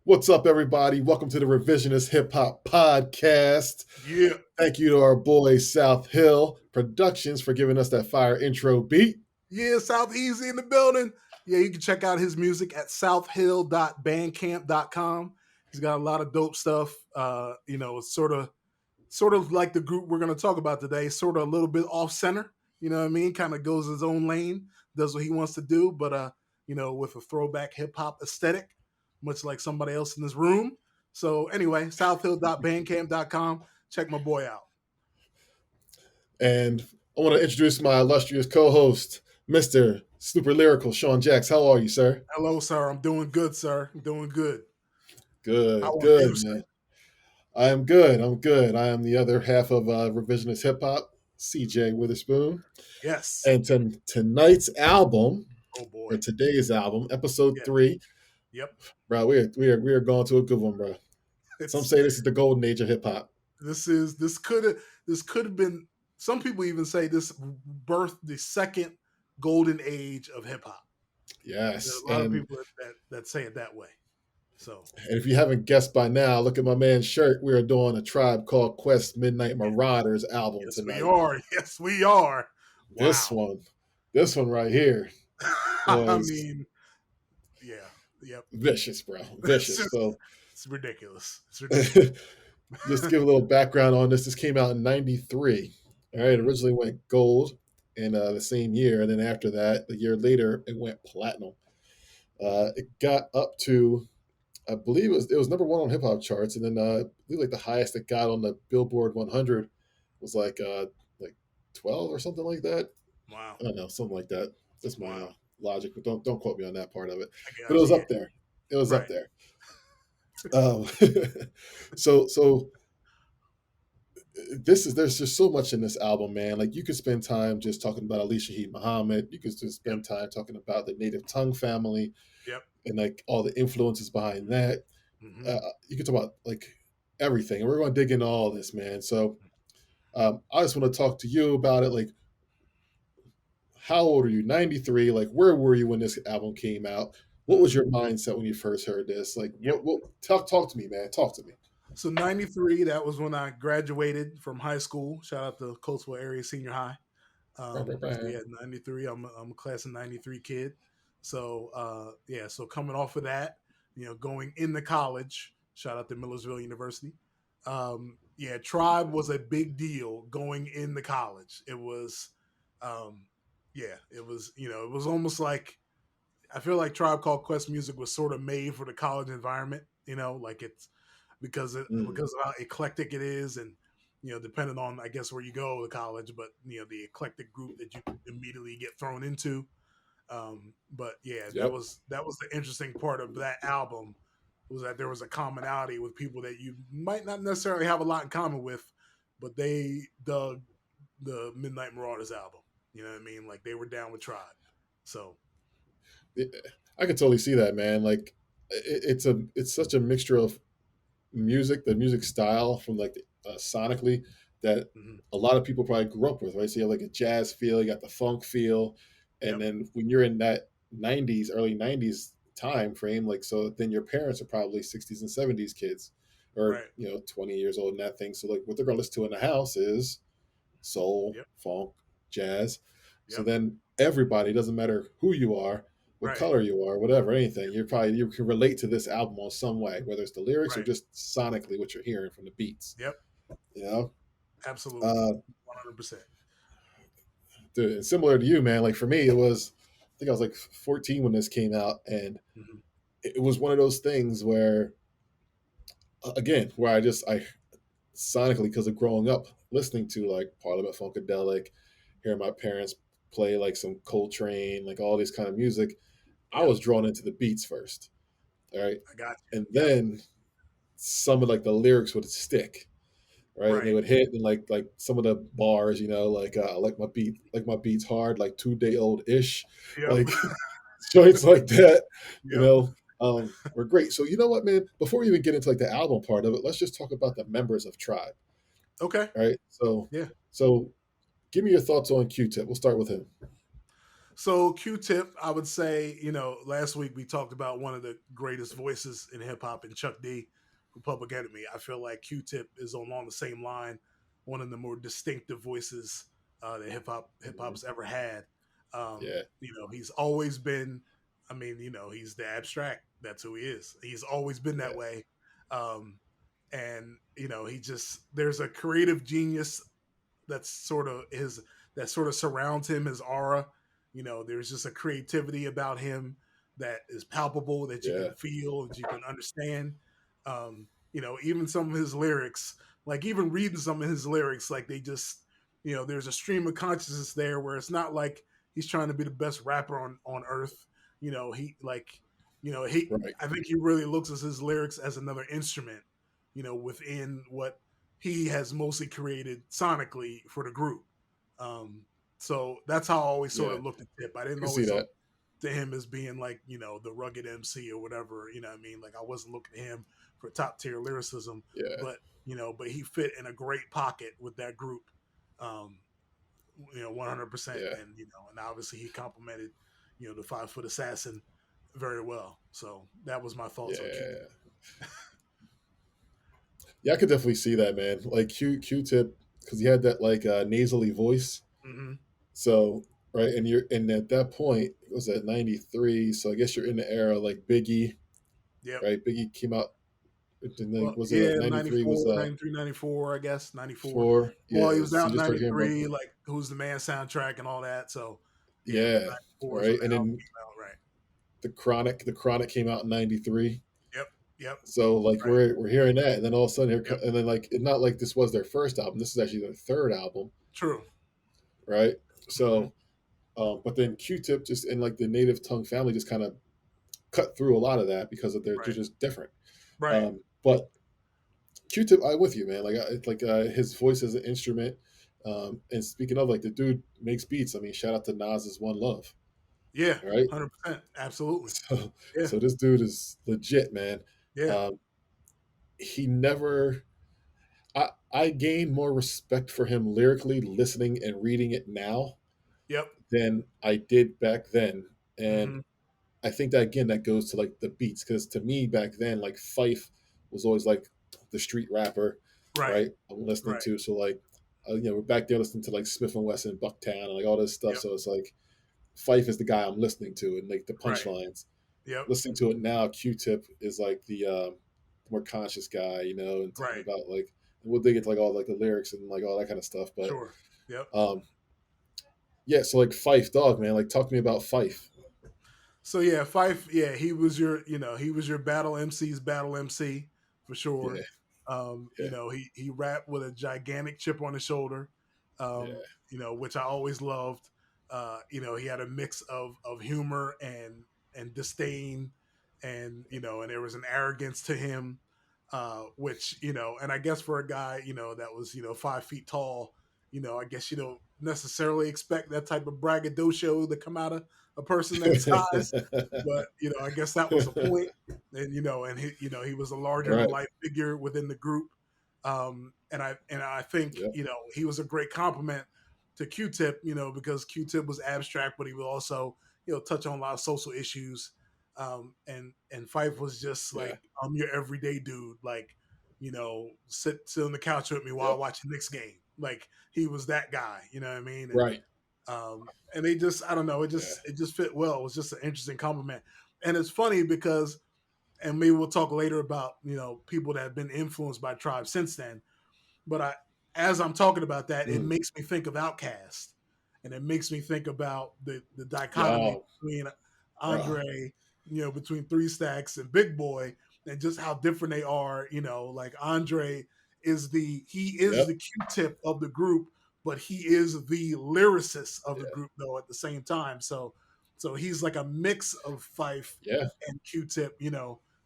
What's up, everybody? Welcome to the Revisionist Hip Hop Podcast. Yeah, Thank you to our boy South Hill Productions for giving us that fire intro beat. yeah, South Easy in the building. Yeah, you can check out his music at southhill.bandcamp.com. He's got a lot of dope stuff. It's sort of like the group we're gonna talk about today, sort of a little bit off center. You know what I mean? Kind of goes his own lane, does what he wants to do, but with a throwback hip hop aesthetic, much like somebody else in this room. So anyway, southhill.bandcamp.com. Check my boy out. And I want to introduce my illustrious co-host, Mr. Super Lyrical Sean Jacks. How are you, sir? Hello, sir. I'm doing good, sir. I'm doing good. How Good, are you, good, sir? man. I am good. I'm good. I am the other half of Revisionist Hip Hop, CJ Witherspoon. Yes. And tonight's album, Oh boy. or today's album, episode Yeah. 3, Yep. bro, we are going to a good one, bro. Some It's say this is the golden age of hip hop. this could have been. Some people even say this birthed the second golden age of hip hop. There Yes, are a lot of people that say it that way. So and if you haven't guessed by now, look at my man's shirt. We are doing a Tribe Called Quest Midnight Marauders album yes, we tonight. are. Yes, we are. This Wow. one, this one right here I was mean, yeah. Yep. vicious, bro, It's vicious. just So, it's ridiculous. It's just to ridiculous. give a little background on this, this came out in '93. All right, it Mhm. originally went gold in the same year, and then after that, a year later, it went platinum. It got up to, I believe it was number one on hip hop charts, and then I believe like the highest it got on the Billboard 100 was like 12 or something like that. Wow. I don't know, something like that. That's my Wow. logic, but don't quote me on that part of it. I But it got was you. Yeah. up there. It was up Right. there. Um, so there's just so much in this album, man. Like you could spend time just talking about Alicia Heed Muhammad. You could just Yep. spend time talking about the Native Tongue family Yep. and like all the influences behind that. Hmm. You could talk about like everything. And we're going to dig into all this, man. So I just want to talk to you about it. Like, how old are you? 93. Like, where were you when this album came out? What was Hmm. your mindset when you first heard this? Like, Yep. what talk to me, man. Talk to me. So 93, that was when I graduated from high school. Shout out to Coatesville Area Senior High. Bam, bam, So bam. yeah, 93. I'm a class of 93 kid. So yeah, so coming off of that, going into college, shout out to Millersville University. Yeah, Tribe was a big deal going into college. It was yeah, it was almost like I feel like Tribe Called Quest music was sort of made for the college environment, like it's Mm, because of how eclectic it is, and depending on I guess where you go to college, but the eclectic group that you immediately get thrown into. But yeah, that yep. was that was the interesting part of that album was that there was a commonality with people that you might not necessarily have a lot in common with, but they dug the Midnight Marauders album. You know what I mean? Like they were down with Tribe. So I can totally see that, man. Like, it's such a mixture of music, the music style from like sonically that mhm. a lot of people probably grew up with, right? So you have like a jazz feel, you got the funk feel, and Yep. then when you're in that '90s, early '90s time frame, like so, then your parents are probably '60s and '70s kids, or Right. 20 years old and that thing. So like what they're gonna listen to in the house is soul, Yep. funk, jazz. So Yep. then everybody, doesn't matter who you are, what Right. color you are, whatever, anything, you can relate to this album on some way, whether it's the lyrics or Right. just sonically what you're hearing from the beats. Yep. You know, Absolutely. uh, 100%. dude, and similar to you, man. Like for me, it was I think I was like 14 when this came out, and Hmm. it was one of those things where, again, where I sonically because of growing up listening to like Parliament Funkadelic, hearing my parents play like some Coltrane, like all this kind of music. I Yep. was drawn into the beats first, all right, I got and you. Yep. then some of like the lyrics would stick, right, and they Right. would hit, and like some of the bars, like I like my beats hard, like 2 day old ish, Yep. like joints like that, Yep. were great. So you know what, man? Before we even get into like the album part of it, let's just talk about the members of Tribe, Okay. right? So Yeah. so give me your thoughts on Q-Tip. We'll start with him. So Q-Tip, I would say, last week we talked about one of the greatest voices in hip hop in Chuck D, from Public Enemy. I feel like Q-Tip is along the same line, one of the more distinctive voices that hip Mhm. hop's ever had. Yeah, He's always been. I mean, he's the abstract. That's who he is. He's always been that yeah, way. Um, and he just there's a creative genius that's sort of his that sort of surrounds him, his aura. There's just a creativity about him that is palpable, that you yeah, can feel, that you can understand. Even some of his lyrics, like even reading some of his lyrics, like they just, there's a stream of consciousness there where it's not like he's trying to be the best rapper on earth. He like, he right, I think he really looks at his lyrics as another instrument, within what he has mostly created sonically for the group. Um, so that's how I always sort yeah. of looked at Tip. I I didn't can see always look that. to him as being like, the rugged MC or whatever, you know what I mean? Like I wasn't looking at him for top tier lyricism, Yeah, but but he fit in a great pocket with that group. Um, 100%. yeah, And obviously he complimented, the 5 foot assassin very well. So that was my thoughts on Q. yeah, yeah. I could definitely see that, man. Like Q-Tip, because he had that like nasally voice. Mm-hmm. So right, and at that point it was at '93. So I guess you're in the era like Biggie, Yep. right? Biggie came out. And like, Well, was it yeah, like '93? Was 94, 93, 94. I guess, 94. four? Well, he Yeah. was So out you in just started hearing about 93, like Who's the Man soundtrack and all that. So, yeah, but yeah, 94 is when right. the And album then came out, right? the Chronic came out in '93. Yep, yep, So like right, we're hearing that, and then all of a sudden yep. and then like it's not like this was their first album. This is actually their third album, True. right? Hmm. So, but then Q-Tip just and like the native tongue family just kind of cut through a lot of that because of they're Right, just different. right. But Q-Tip, I with you, man. It's like his voice as an instrument. And speaking of like the dude makes beats. I mean, shout out to Nas's One Love, Yeah, right? 100%. Absolutely. So Yeah, so this dude is legit, man. yeah, Um, he never. I gain more respect for him lyrically, listening and reading it now yep. than I did back then. And Hmm. I think that again that goes to like the beats because to me back then like Fife was always like the street rapper, Right, right? I'm listening right. to so like we're back there listening to like Smith and Wesson, Bucktown, and like all this stuff. Yep, So it's like Fife is the guy I'm listening to and like the right. punchlines. Yep, Listening to it now, Q-Tip is like the more conscious guy, and talking right. about like we'll dig into like all like the lyrics and like all that kind of stuff. But Sure. Yep. um, yeah, so like Fife, dog, man, like talk to me about Fife. So yeah, Fife, yeah, he was your battle MC's battle MC for Yeah, sure. yeah, He rapped with a gigantic chip on his shoulder, yeah, which I always loved. He had a mix of humor and disdain, and there was an arrogance to him, which and I guess for a guy that was 5 feet tall, I guess you don't necessarily expect that type of braggadocio to come out of a person that size, but I guess that was the point. And he was a larger than right, life figure within the group. And I think yeah, he was a great compliment to Q-Tip, because Q-Tip was abstract, but he would also touch on a lot of social issues. And Fife was just yeah, like, I'm your everyday dude, like sit on the couch with me while I yep, watch the Knicks game. Like he was that guy, you know what I mean? right, And they just, I don't know, it yeah, just it just fit well. It was just an interesting compliment, and it's funny because, and maybe we'll talk later about people that have been influenced by Tribe since then. But as I'm talking about that, it mm. makes me think of Outcast, and it makes me think about the dichotomy Yo, between bro, Andre, between Three Stacks and Big Boy, and just how different they are. Like Andre he is yep, the Q-tip of the group, but he is the lyricist of the yeah, group though at the same time. So he's like a mix of Fife yeah, and Q-tip,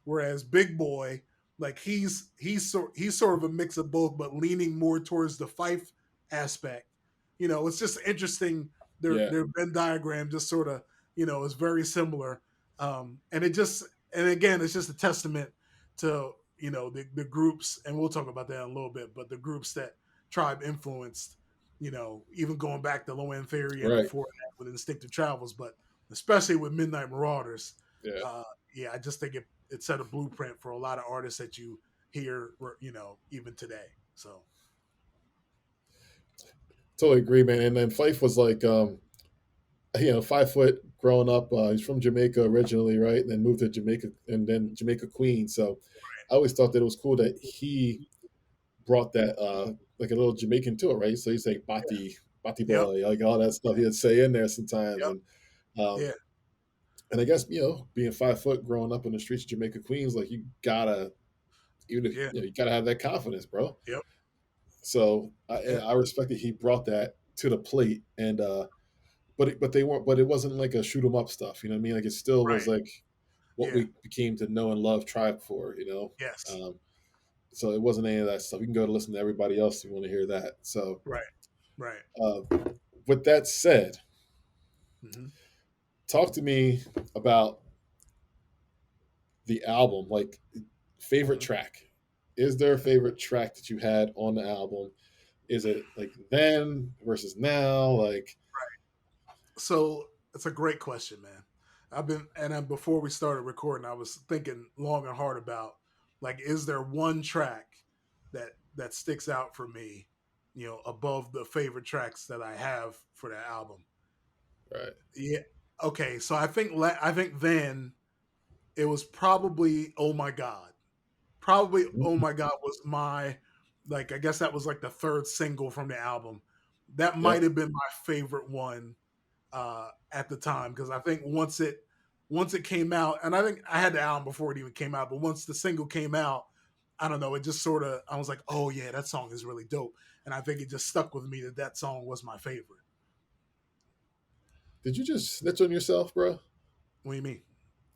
whereas Big Boy, like he's sort of a mix of both, but leaning more towards the Fife aspect. It's just interesting. yeah, Their Venn diagram just sort of is very similar, and it just and again it's just a testament to the groups, and we'll talk about that in a little bit, but the groups that Tribe influenced. Even going back to Low End Theory and right. before. with Instinctive Travels, but especially with Midnight Marauders, Yeah, uh, yeah, I just think it set a blueprint for a lot of artists that you hear, even today. So totally agree, man. And then Fife was like, 5 foot growing up. He's from Jamaica originally, right? And then moved to Jamaica and then Jamaica Queen. So I always thought that it was cool that he brought that like a little Jamaican to it, right? So he's like Bati yep, boy, like all that stuff he'd say in there sometimes. yep, Um yeah, and I guess, being 5 foot growing up in the streets of Jamaica Queens, like you gotta, even if yeah, you gotta have that confidence, bro. yep, So yeah, I respect that he brought that to the plate, and but they weren't, but it wasn't like a shoot 'em up stuff, you know what I mean? Like it still was right, like what yeah, we became to know and love Tribe for, yes, um, so it wasn't any of that stuff. You can go to listen to everybody else if you want to hear that. So right, right. uh, with that said, Hmm. talk to me about the album, like favorite Hmm. track. Is there a favorite track that you had on the album? Is it like then versus now? Like, So it's a great question, man. And then before we started recording, I was thinking long and hard about, like, is there one track that sticks out for me, above the favorite tracks that I have for that album? right? Yeah. Okay. So I think then it was probably "Oh My God." Probably "Oh Mhm. My God" was my, like, I guess that was like the third single from the album. That might Yep. have been my favorite one at the time, because I think once it came out, and I think I had the album before it even came out, but once the single came out, I don't know, it just sort of, I was like, oh yeah, that song is really dope, and I think it just stuck with me that that song was my favorite. Did you just snitch on yourself, bro? What do you mean?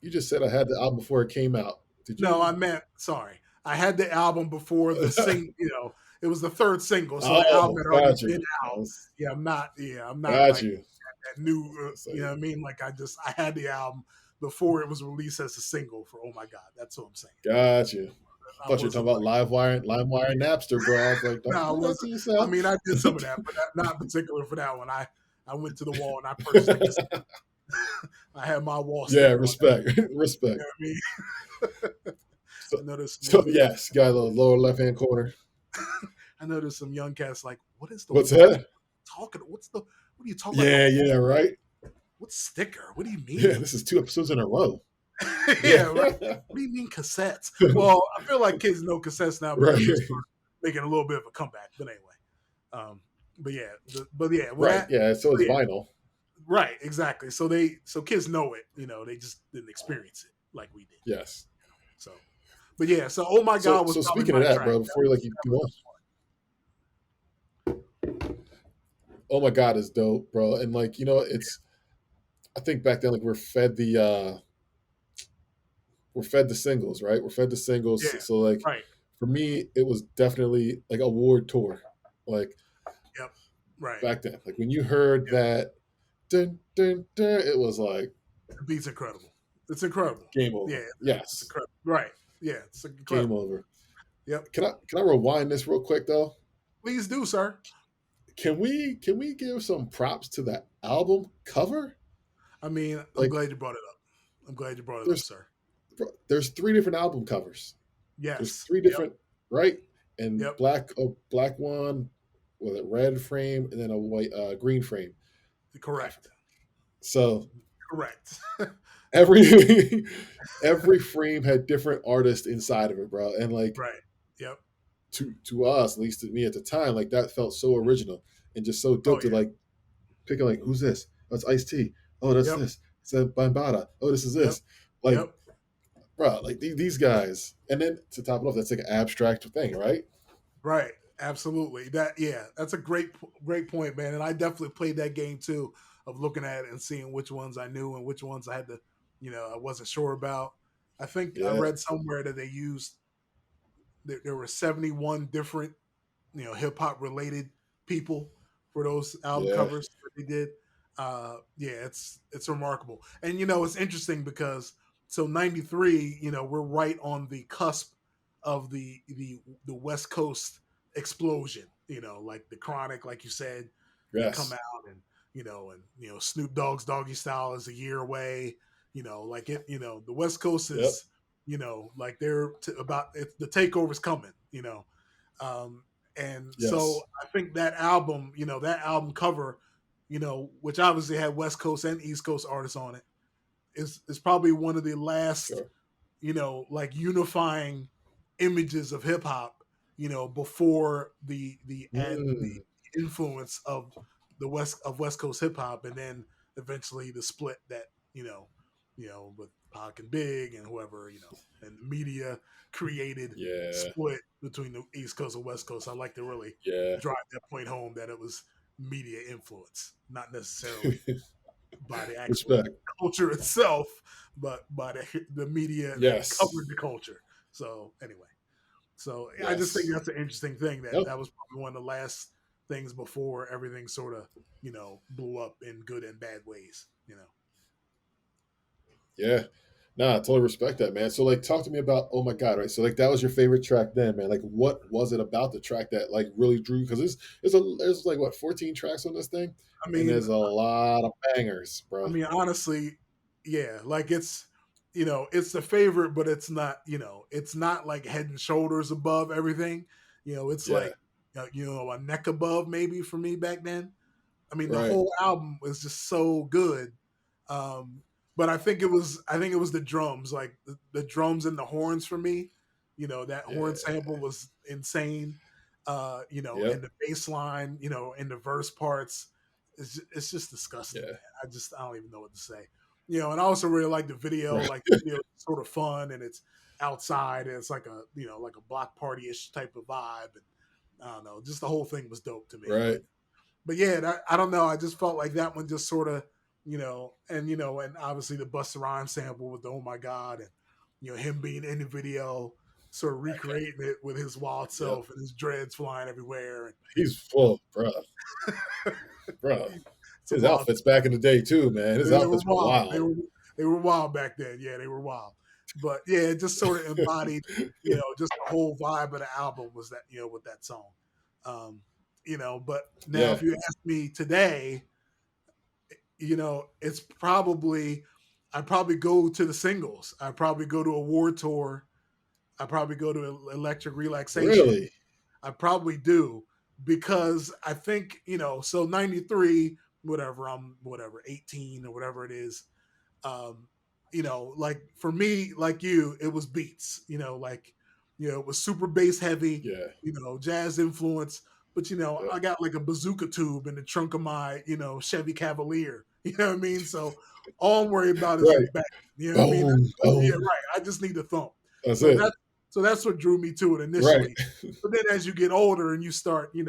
You just said I had the album before it came out. Did No, I you? meant, sorry, I had the album before the sing. It was the third single, so the album Oh, had already got been you. out. Yeah, I'm not. Yeah, I'm not Got like you. that new. So, You know what I mean? Like, I had the album before it was released as a single for "Oh My God." That's what I'm saying. got you. I Thought you were talking wasn't about like, LimeWire, Napster, bro. I was like, no, don't I do that to wasn't. I yourself. mean, I did some of that, but not particular for that one. I went to the wall and I purchased a cassette. I had my wall Yeah, sticker on that. respect, You respect. know what I mean? So, I know there's some so young cats. yes, got a little lower left hand corner. I know there's some young cats like, what is the What's wall that? talking? What are you talking about? Yeah, The yeah, right. what sticker? What do you Yeah, mean? this is 2 episodes in a row. Yeah, Yeah, right. What do you mean cassettes? Well, I feel like kids know cassettes now because they right, start making a little bit of a comeback. But anyway, um, but yeah, when right. that, Yeah, so so it's yeah, vinyl. right, exactly. So kids know it. They just didn't experience it like we did. Yes. So, but yeah, so "Oh My So God" was so probably speaking my of that, track. bro, before you go on, oh my god, is dope, bro. And like, it's I think back then, like we're fed the singles, right? We're fed the Yeah, singles. So like right. for me, it was definitely like a award tour. Like Yep. Right. back then. Like when you heard Yep. that dun, dun, dun, it was like The beat's incredible. It's incredible. game Yeah, over. it's Yes. incredible. Right. Yeah, it's Game incredible. over. Yep. Can I rewind this real quick though? Please do, sir. Can we give some props to that album cover? I mean, I'm Like glad you brought it up. I'm glad you brought it up, there's sir. there's three different album covers. There's Yes. three Yep. different, right? And Yep. a black one with a red frame and then a white green frame. Correct. So Correct. every every frame had different artists inside of it, bro. And like Right. Yep. to us, at least to me at the time, like that felt so original and just so Oh dope to yeah. like pick like who's this? Oh, it's Ice T. Oh, that's Yep. this. It's a Bambada. Oh, this is Yep. this. Like, Yep. bro, like these guys. And then to top it off, that's like an abstract thing, right? Right. Absolutely. That's a great point, man. And I definitely played that game too, of looking at it and seeing which ones I knew and which ones I had to, I wasn't sure about. I think I Yeah, read somewhere that they used there were 71 different, hip hop related people for those album yeah, covers that they did. Yeah, it's remarkable. And it's interesting because, so 93, we're right on the cusp of the West Coast explosion. Like the Chronic, like you said, they come yes. out, and and Snoop Dogg's Doggy Style is a year away. Like it. The West Coast Yep. is like they're about it, the takeover's coming. Um, and so Yes. I think that album cover, which obviously had West Coast and East Coast artists on it, is probably one of the last, Sure. like unifying images of hip hop, before the Mm, influence of West Coast hip hop, and then eventually the split that with Pac and Big and whoever and the media created yeah. split between the East Coast and West Coast. I like to really Yeah. drive that point home that it was media influence, not necessarily by the actual Respect. culture itself, but by the media that covered Yes. the culture. So anyway, so I just think Yes. that's an interesting thing that Yep. that was probably one of the last things before everything sort of blew up in good and bad ways. Yeah. Nah, I totally respect that, man. So like talk to me about oh my god, right? So like that was your favorite track then, man. Like what was it about the track that like really drew? Because there's like what, 14 tracks on this thing? I And mean, there's a lot of bangers, I bro. mean, honestly, yeah, like it's the favorite, but it's not like head and shoulders above everything. It's Yeah. like a neck above maybe for me back then. I mean, the Right. whole album was just so good. Um, but I think it was the drums, like the drums and the horns for me. That horn Yeah. sample was insane. And Yep. the bass line, and the verse parts, it's just disgusting, Yeah. man. I don't even know what to say. And I also really like the video. Right. Like the video is sort of fun, and it's outside, and it's like a block party ish type of vibe. And I don't know, just the whole thing was dope to me. Right. But yeah, I don't know. I just felt like that one just sort of, and obviously the Busta Rhymes sample with the "Oh My God" and him being in the video, sort of Okay. recreating it with his wild Yep. self and his dreads flying everywhere. And He's full, bro. Bro. it's a His wild. outfits back in the day too, man. His They were outfits were wild. They wild. were they were wild back then. Yeah, they were wild. But yeah, it just sort of embodied, just the whole vibe of the album was that, with that song. Um, but now if Yeah. you ask me today, it's probably I'd probably go to the singles. I'd probably go to a war tour. I'd probably go to Electric Relaxation. Really? I probably do because I think, so 93, whatever, 18 or whatever it is. Um, like for me, like you, it was beats, like, it was super bass heavy, Yeah. jazz influence. But, Yep. I got like a bazooka tube in the trunk of my, Chevy Cavalier. You know what I mean? So all I'm worried about is the Right. back. You know what I mean? Boom. Yeah, Boom. right. I just need a thump. That's So it. that so that's what drew me to it Right. initially. But then as you get older and you start, you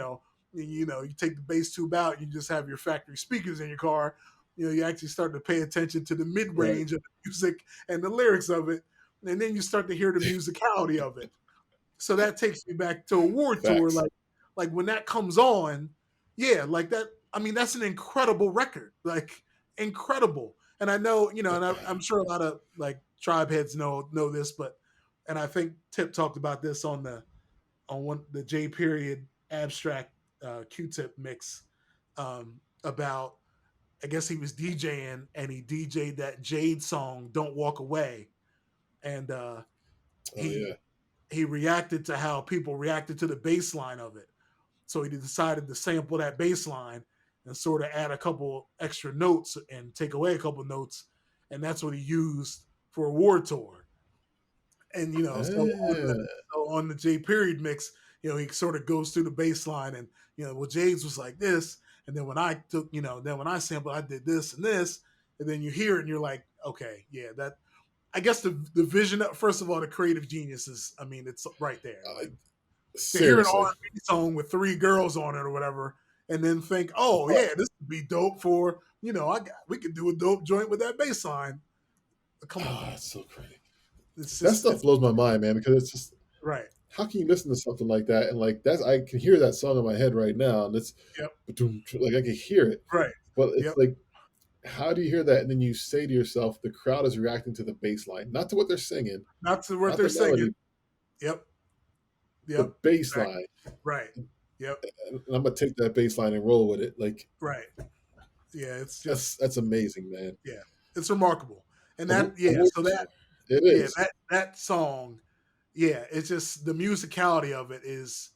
take the bass tube out, you just have your factory speakers in your car. You actually start to pay attention to the mid Right. range of the music and the lyrics of it, and then you start to hear the musicality of it. So that takes me back to a war tour, Facts. like when that comes on, yeah, like that. I mean, that's an incredible record, like incredible. And I know, and I'm sure a lot of like tribe heads know this, but and I think Tip talked about this on one the J period abstract Q-Tip mix, about I guess he was DJing and he DJ'd that Jade song "Don't Walk Away," and Oh he yeah. he reacted to how people reacted to the bass line of it. So he decided to sample that bass line and sort of add a couple extra notes and take away a couple notes, and that's what he used for a war tour. And Ah, so on the J period mix, he sort of goes through the bass line, and well, Jade's was like this, and then when I took, then when I sampled, I did this and this, and then you hear it, and you're like, okay, yeah, that. I guess the vision, first of all, the creative genius is, I mean, it's right there. uh, Like to hear an seriously. R&B song with three girls on it or whatever, and then think, oh Bro, yeah, this would be dope for we could do a dope joint with that bass line. Come on, oh, man, that's so crazy. it's That just stuff it's blows my mind, man, because it's just right. how can you listen to something like that and like that's I can hear that song in my head right now and it's Yep. like I can hear it. Right. But it's Yep. like how do you hear that and then you say to yourself the crowd is reacting to the bass line, not to what they're singing, Not to what not they're the singing. melody, Yep. the Yep. bass Exactly. line. Right. Yep. And I'm gonna take that bass line and roll with it. Like Right. Yeah, it's That's just that's amazing, man. yeah, it's remarkable. And that yeah, Award so that it yeah, is. that song, yeah, it's just the musicality of it is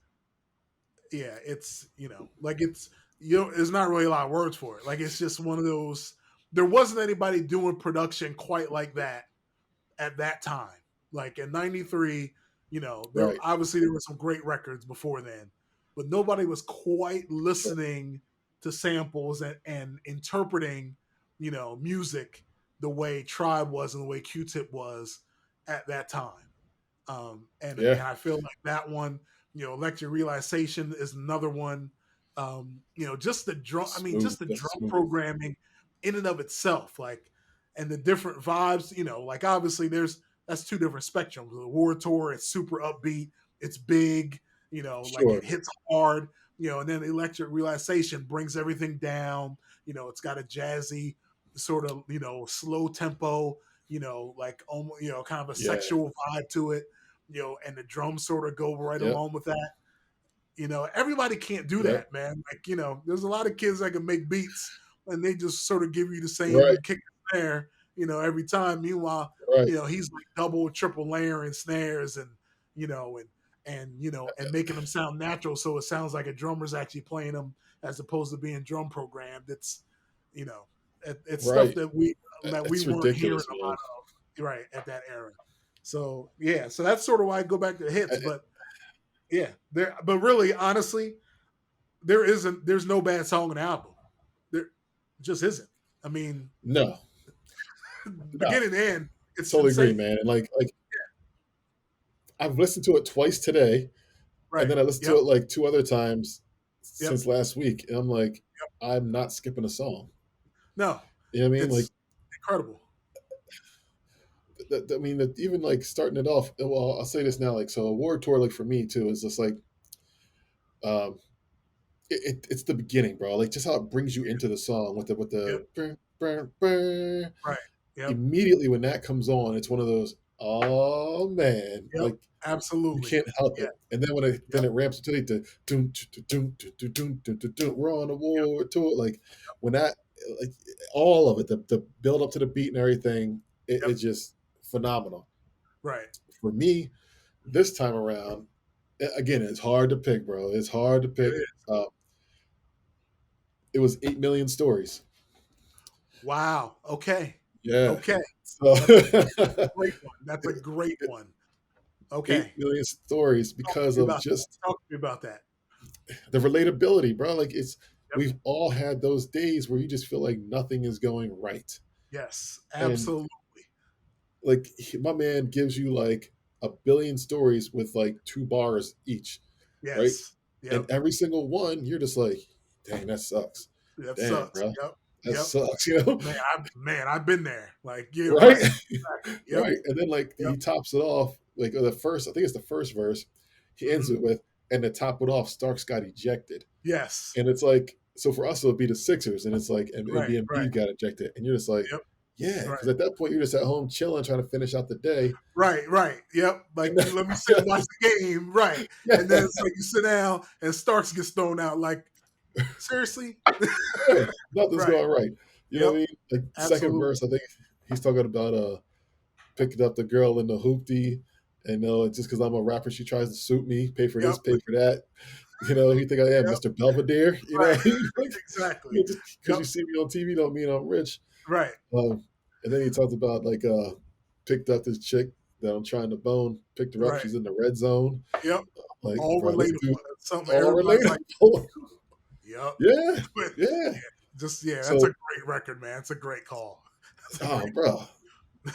yeah, it's like it's there's not really a lot of words for it. Like it's just one of those. There wasn't anybody doing production quite like that at that time. Like in '93, Right. there were some great records before then, but nobody was quite Sure. listening to samples and interpreting, music the way Tribe was and the way Q-Tip was at that time. And Yeah. I feel like that one, Electric Realization is another one. Just the drum. I mean, Smooth. just the Just drum smooth. programming in and of itself, like, and the different vibes. Like obviously that's two different spectrums. The War Tour, it's super upbeat, it's big. Like Sure. it hits hard. And then Electric Realization brings everything down. It's got a jazzy sort of slow tempo. Like almost kind of a Yeah. sexual vibe to it and the drums sort of go right Yep. along with that. Everybody can't do Yep. that, man. Like, there's a lot of kids that can make beats and they just sort of give you the Right. same kick and snare, every time. Meanwhile, Right. he's like double, triple layering snares and, you know, and, and making them sound natural. So it sounds like a drummer's actually playing them as opposed to being drum programmed. You know, it's stuff Right. that we It's weren't hearing ridiculous, a man. lot of, right, at that era. So yeah, so that's sort of why I go back to the hits. I- But yeah, but really, honestly, there's no bad song in the album. There just isn't. I mean, no. No. beginning to end, it's Totally agree, insane. man. And like I've listened to it twice today, and Right. then I listened to Yep. it like two other times Yep. since last week, and I'm like, I'm not skipping a song. No, You know what I mean? Like, it's incredible. I mean, even like starting it off. Well, I'll say this now. Like, so a Award tour, like for me too, is just like, um, it's the beginning, bro. Like just how it brings you into the song with Yep. the brr, brr, brr. Right. Yep. Immediately when that comes on, it's one of those, oh man, Yep. like you Absolutely. can't help Yeah. it. And then when it Yep. ramps to the doom, doom, doom, doom, doom, doom, doom, doom, we're on a Yep. war tour. Like when that, like all of it, the build up to the beat and everything, Yep. it's just phenomenal. Right. For me, this time around, again, it's hard to pick, bro. It's hard to It pick. is. It was 8 million stories. Wow. Okay. Yeah. Okay. So That's a great one. That's a great one. eight Okay. million stories Talk to because me of about that. just Talk to me about that. the relatability, bro. Like Yep. we've all had those days where you just feel like nothing is going right. Yes. And Absolutely. like my man gives you like a billion stories with like 2 bars each, right? Yes. And Yep. every single one, you're just like, dang, that sucks. That Dang, sucks. bro. Yep. That Yep. sucks, I've been there. Like, yeah, right? right. Exactly. Yep. Right. And then like Yep. he tops it off, like the first, I think it's the first verse, he ends Hmm. it with, and to top it off, Starks got ejected. Yes. And it's like, so for us, it would be the Sixers, and it's like, and Right. maybe Right. Embiid got ejected, and you're just like, Yep. yeah, Right. because at that point you're just at home chilling, trying to finish out the day. Right. Right. Yep. Like, And let me sit and watch the game. Right. yeah, And then it's like you sit down and Starks gets thrown out. Like, seriously? yeah, nothing's Right. going right. You know what I Yep. mean? Like second Absolutely. verse, I think he's talking about picking up the girl in the hoopty, and just because I'm a rapper, she tries to suit me, pay for Yep. this, pay for that. You know, you think I am Yep. Mr. Belvedere. You know, Right. like, Exactly. just because Yep. you see me on TV don't mean I'm rich. Right. And then he talked about like picked up this chick that I'm trying to bone, picked her up. Right. She's in the red zone. Yep. Like, All bro, this relatable. dude That's something all everybody's like, relatable. yep. Yeah, But yeah. yeah, just yeah, that's a So, great record, man. It's a great call. It's a oh, great bro,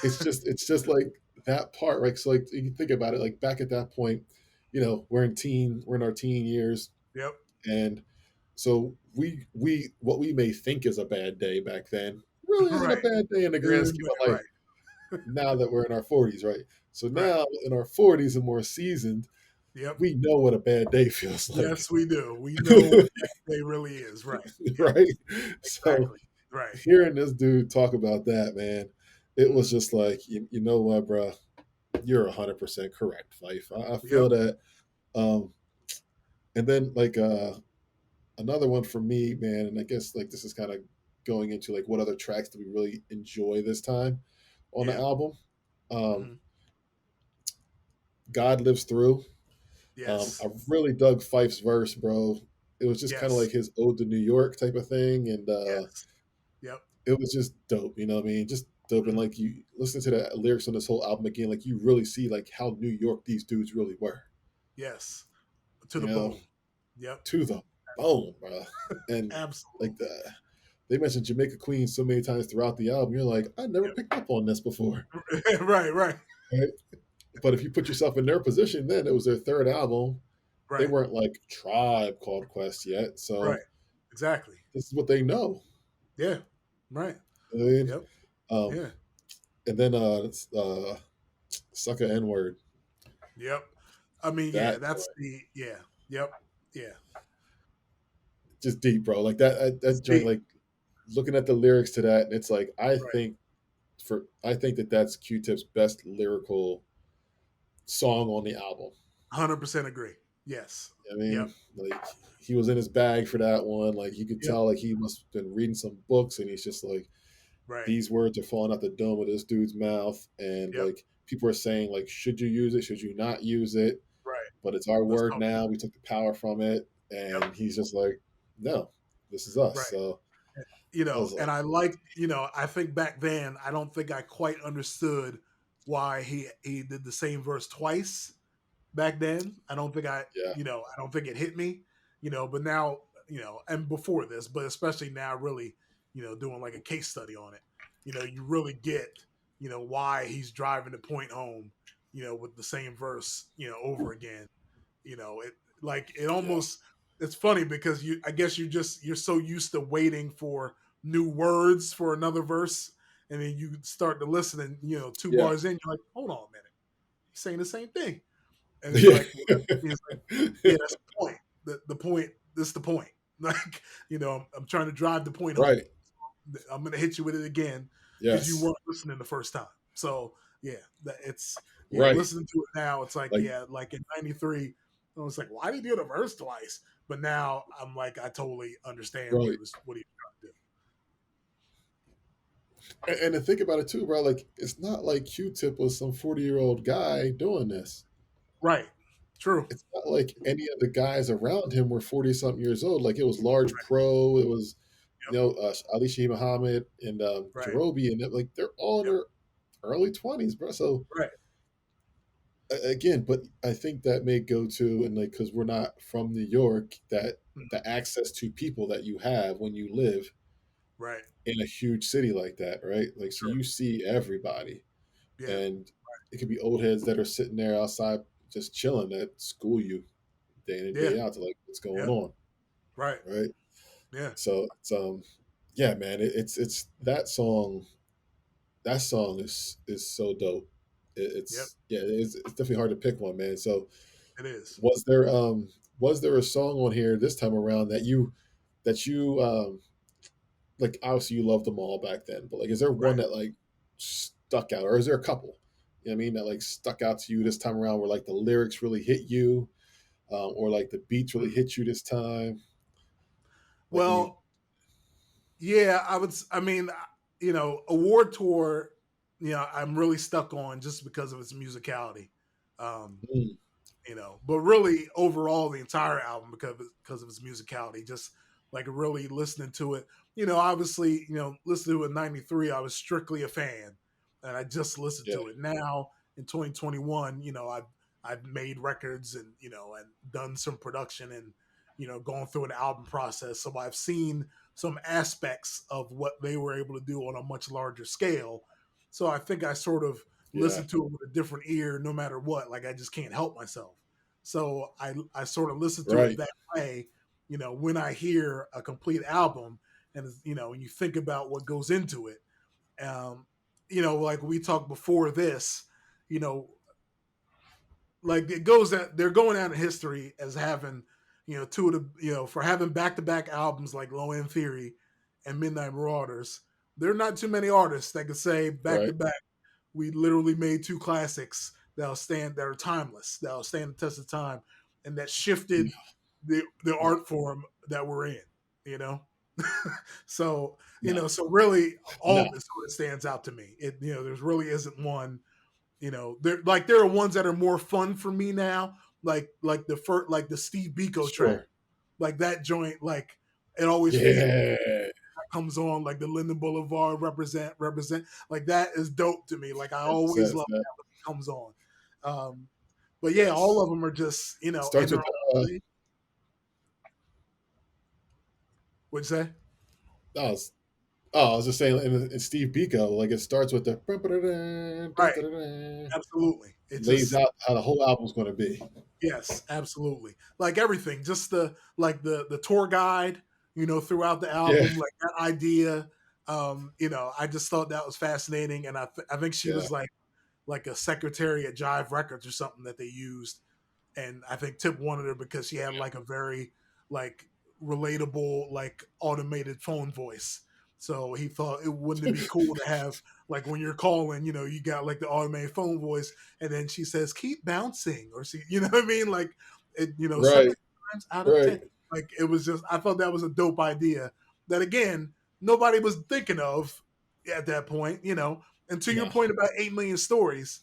it's just like that part, right? So, like, you think about it, like back at that point, we're in our teen years, Yep. and so what we may think is a bad day back then really isn't a Right. bad day in the grand scheme of life. Right. Now that we're in our 40s, right? So Right. now in our 40s and more seasoned, Yep. we know what a bad day feels like, Yes, we do. We know what that day really is. Right. Yep. right? So Exactly. Right. hearing this dude talk about that, man, it was Mhm. just like, you know what, bro, you're 100% correct, Fife. I Yep. feel that. Um, and then like another one for me, man, and I guess like this is kind of going into like what other tracks do we really enjoy this time on the Yeah. album. Um, Hmm. God Lives Through. I Yes. really dug Fife's verse, bro. It was just kind of like Yes. his ode to New York type of thing, and Yes. Yep. it was just dope. You know what I mean? Just dope. And Hmm. like you listen to the lyrics on this whole album again, like you really see like how New York these dudes really were. Yes. To You the know, bone. Yep. to the bone, bro. And like Absolutely. they mentioned Jamaica Queen so many times throughout the album. You're like, I never Yep. picked up on this before, Right. Right. right? But if you put yourself in their position, then it was their third album. They Right. weren't like Tribe Called Quest yet, Right. so Exactly. this is what they know. Yeah. Right. I mean, Yep. um, Yeah. and then Sucker N Word. Yep. I mean, yeah, That that's the yeah. Yep. Yeah. just deep, bro. Like that It's joint. deep. Like looking at the lyrics to that, and it's like Right. I think that that's Q-Tip's best lyrical song on the album. 100% agree. Yes. I Yep. mean, like he was in his bag for that one. Like you could Yep. tell, like he must have been reading some books, and he's just like, Right. these words are falling out the dome of this dude's mouth, and Yep. like people are saying, like, should you use it? Should you not use it? Right. But it's our Let's word talk. now. We took the power from it, Yep. and he's just like, no, this is us. Right. So I was And like, I like, I think back then, I don't think I quite understood why he did the same verse twice back then. I don't think yeah, I don't think it hit me, but now, and before this, but especially now, really, doing like a case study on it, you really get, why he's driving the point home, with the same verse, over again. It like it yeah, almost it's funny because I guess you're so used to waiting for new words for another verse, and then you start to listen, and two yeah, bars in, you're like, hold on a minute, he's saying the same thing. And it's yeah, like, well, it's like, yeah, that's the point. The point. This is the point. Like, I'm trying to drive the point home. right, I'm gonna hit you with it again because you yes, weren't listening the first time. So yeah, right, listening to it now, it's like, like yeah, like in '93, I was like, why did he do the verse twice? But now I'm like, I totally understand right. what he was trying to do. And to think about it too, bro, like it's not like Q-Tip was some 40-year-old guy doing this. Right. True. It's not like any of the guys around him were 40 something years old. Like it was Large Pro, it was Yep. Ali Shaheed Muhammad and Right. Jerobi, and like they're all in Yep. their early 20s, bro. So Right. again, but I think that may go to, and like because we're not from New York, that Mhm. the access to people that you have when you live Right. in a huge city like that, right? Like so Sure. you see everybody, Yeah. and it could be old heads that are sitting there outside just chilling that school you day in and Yeah. day out to like what's going Yeah. on, Right. right? Yeah. So it's yeah, man, it's that song. That song is so dope. Yep. It's yeah, it's definitely hard to pick one, man. So It is. was there was there a song on here this time around that you like obviously you loved them all back then, but like is there one Right. that like stuck out, or is there a couple? You know what I mean, that like stuck out to you this time around, where like the lyrics really hit you, or like the beats really Mm. hit you this time, like when you Well, yeah, I mean, award tour. I'm really stuck on just because of its musicality. Um, mm, but really overall the entire album because of its musicality. Just like really listening to it. Obviously, listening to it in '93, I was strictly a fan, and I just listened yeah, to it. Now in 2021, I've made records and and done some production and gone through an album process, so I've seen some aspects of what they were able to do on a much larger scale. So I think I sort of yeah, listen to it with a different ear no matter what. Like I just can't help myself. So I sort of listen to it right, that way, when I hear a complete album and you think about what goes into it. Um, like we talked before this, you know, like it goes that they're going out in history as having, two of the, for having back to back albums like Low End Theory and Midnight Marauders. There are not too many artists that could say back to right, back, we literally made two classics that are timeless, that'll stand the test of time, and that shifted the yeah, art form that we're in. You know, So No, so really, all no, of it sort of stands out to me. It there's really isn't one. There are ones that are more fun for me now, like the first, like the Steve Biko track, sure. like that joint, like it always feels Yeah, comes on, like the Linden Boulevard represent, like that is dope to me. Like I always love that. that when it comes on. Um, but yeah, all Yes. of them are just in Starts their with own the way. What'd you say? oh, I was just saying in Steve Biko, like it starts with the Right, absolutely. It lays just out how the whole album's going to be. Yes, absolutely. Like everything, just the tour guide, throughout the Yeah, album, like that idea. I just thought that was fascinating, and I think she yeah, was like a secretary at Jive Records or something that they used, and I think Tip wanted her because she had like a very like relatable like automated phone voice. So he thought it wouldn't it be cool to have like when you're calling, you got like the automated phone voice, and then she says keep bouncing, or she, what I mean, like it, right, 7 times out of right. 10. Like it was just, I thought that was a dope idea that again nobody was thinking of at that point, And to your No, point about 8 million stories,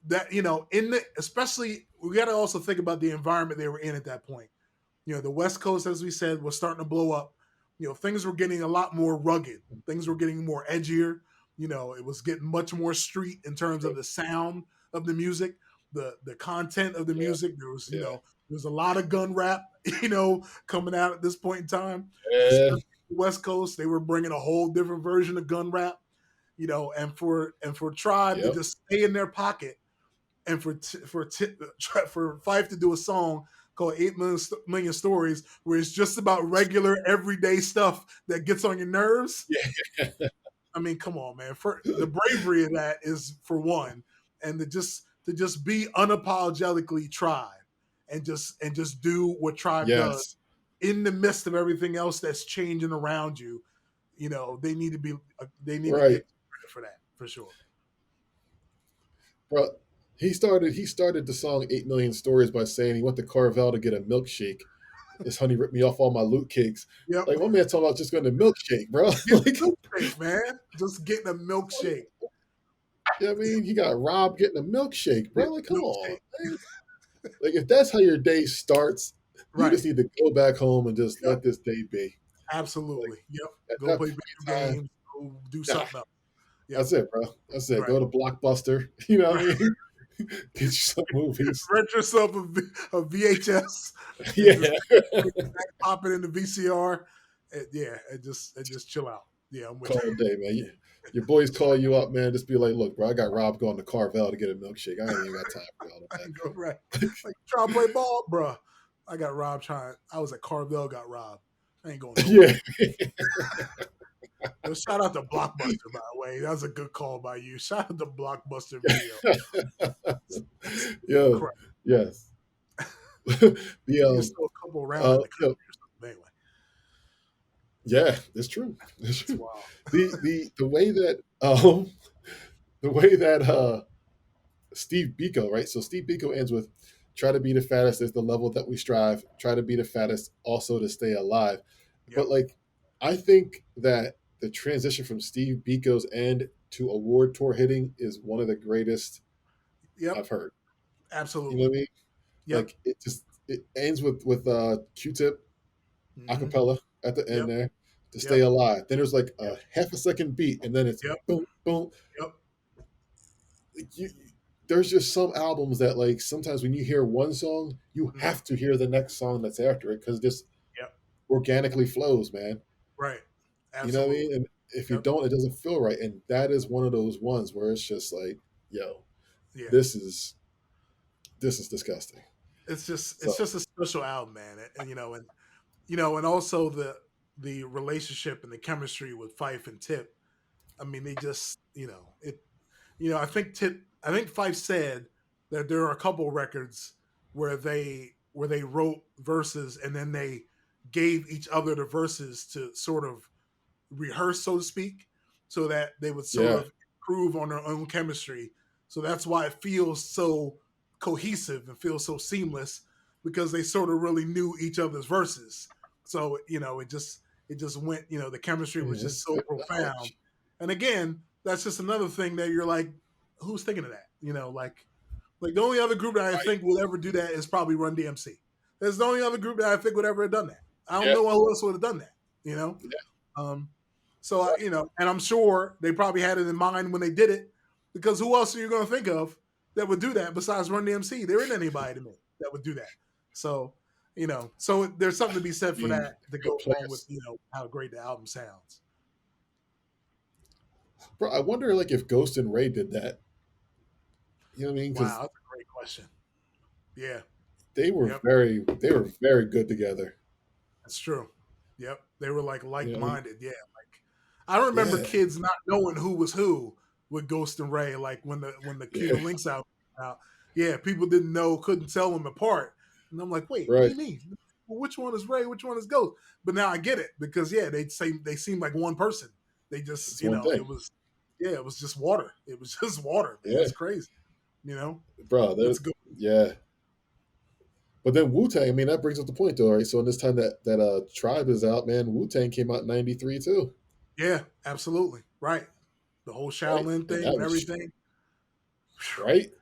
that in the especially we got to also think about the environment they were in at that point. The West Coast, as we said, was starting to blow up. Things were getting a lot more rugged. Things were getting more edgier. It was getting much more street in terms of the sound of the music, the content of the yeah, music. There was yeah, there was a lot of gun rap, coming out at this point in time. yeah, Especially the West Coast, they were bringing a whole different version of gun rap. And for Tribe to yep, just stay in their pocket, and for Fife to do a song called 8 million Stories, where it's just about regular everyday stuff that gets on your nerves. yeah, I mean, come on, man. For the bravery of that is for one, and to just be unapologetically Tribe, and just do what Tribe does yes, in the midst of everything else that's changing around you. They need to right, get credit for that for sure. bro. He started the song 8 Million Stories by saying he went to Carvel to get a milkshake. This honey ripped me off all my loot cakes. Yep. Like one man talking about just going to milkshake, bro. Get like, a milkshake, man. Just getting a milkshake. you know what I mean? He got robbed getting a milkshake, bro. Get Like, a come on, milkshake. man. Like, if that's how your day starts, you Right. just need to go back home and just Yep. let this day be. Like, Absolutely. Yep. at Go that play point video in time, games. Go do nah, something else. Yep. that's it, bro. That's it. Right. Go to Blockbuster. You know what I Right. mean? Get you some movies. Rent yourself a VHS and just Yeah. pop it in the VCR. Yeah. And just chill out. Yeah. I'm with Call it a day, man. Your boys call you up, man. Just be like, look, bro, I got robbed going to Carvel to get a milkshake. I ain't even got time for all of I that. can go right. Like try to play ball, bruh. I got robbed trying. I was at Carvel, got robbed. I ain't going nowhere. Yeah. Yo, shout out to Blockbuster, by the way. That was a good call by you. Shout out to Blockbuster Video. Yo, Correct. yes. the You can still a couple around in the yo, country or something. Anyway, yeah, it's true. It's it's true. wild. The way that the way that Steve Biko, right? So Steve Biko ends with try to be the fattest is the level that we strive, try to be the fattest also to stay alive. But Yep. like I think that the transition from Steve Biko's end to award tour hitting is one of the greatest Yep. I've heard. You know Absolutely. what I mean? Yep. Like it ends with Q-Tip Hmm. acapella at the end Yep. there to stay Yep. alive. Then there's like Yep. a half a second beat, and then it's Yep. boom, boom. Yep. Like there's just some albums that like sometimes when you hear one song, you Hmm. have to hear the next song that's after it because it just Yep. organically flows, man. Right. You know what I Absolutely. mean? And if you Yep. don't, it doesn't feel right. And that is one of those ones where it's just like, yo, Yeah. this is this is disgusting. It's So just a special album, man. And also the relationship and the chemistry with Fife and Tip. I mean, they just it. I think Fife said that there are a couple records where they wrote verses and then they gave each other the verses to sort of rehearse, so to speak, so that they would sort yeah, of improve on their own chemistry. So that's why it feels so cohesive and feels so seamless, because they sort of really knew each other's verses. So it just it just went. The chemistry was Yeah, just so good profound. knowledge. And again, that's just another thing that you're like, who's thinking of that? Like the only other group that I Right. think will ever do that is probably Run DMC. That's the only other group that I think would ever have done that. I don't Yeah. know who else would have done that. You know, Yeah. um, so Right. and I'm sure they probably had it in mind when they did it, because who else are you going to think of that would do that besides Run DMC? There isn't anybody to me that would do that. So so there's something to be I said for mean, that to good go along with players. how great the album sounds. Bro, I wonder like if Ghost and Ray did that. You know what I mean? Wow, Because that's a great question. Yeah, yep, they were very good together. that's true. Yep, they were You know? like-minded. Yeah, like I remember Yeah. kids not knowing who was who with Ghost and Ray. Like when the Yeah. Cuban Links out, yeah, people didn't know, couldn't tell them apart. And I'm like, wait, what do Right. you mean? Well, which one is Ray? Which one is Ghost? But now I get it, because yeah, they seem like one person. They just It's one thing. it was just water. It was just water, man. Yeah. It's crazy. You know, Bro, it's good. yeah. But then Wu Tang, I mean, that brings up the point though, right? So in this time that Tribe is out, man, Wu Tang came out in '93 too, Yeah, absolutely right. The whole right? Shaolin And thing that and was everything. right.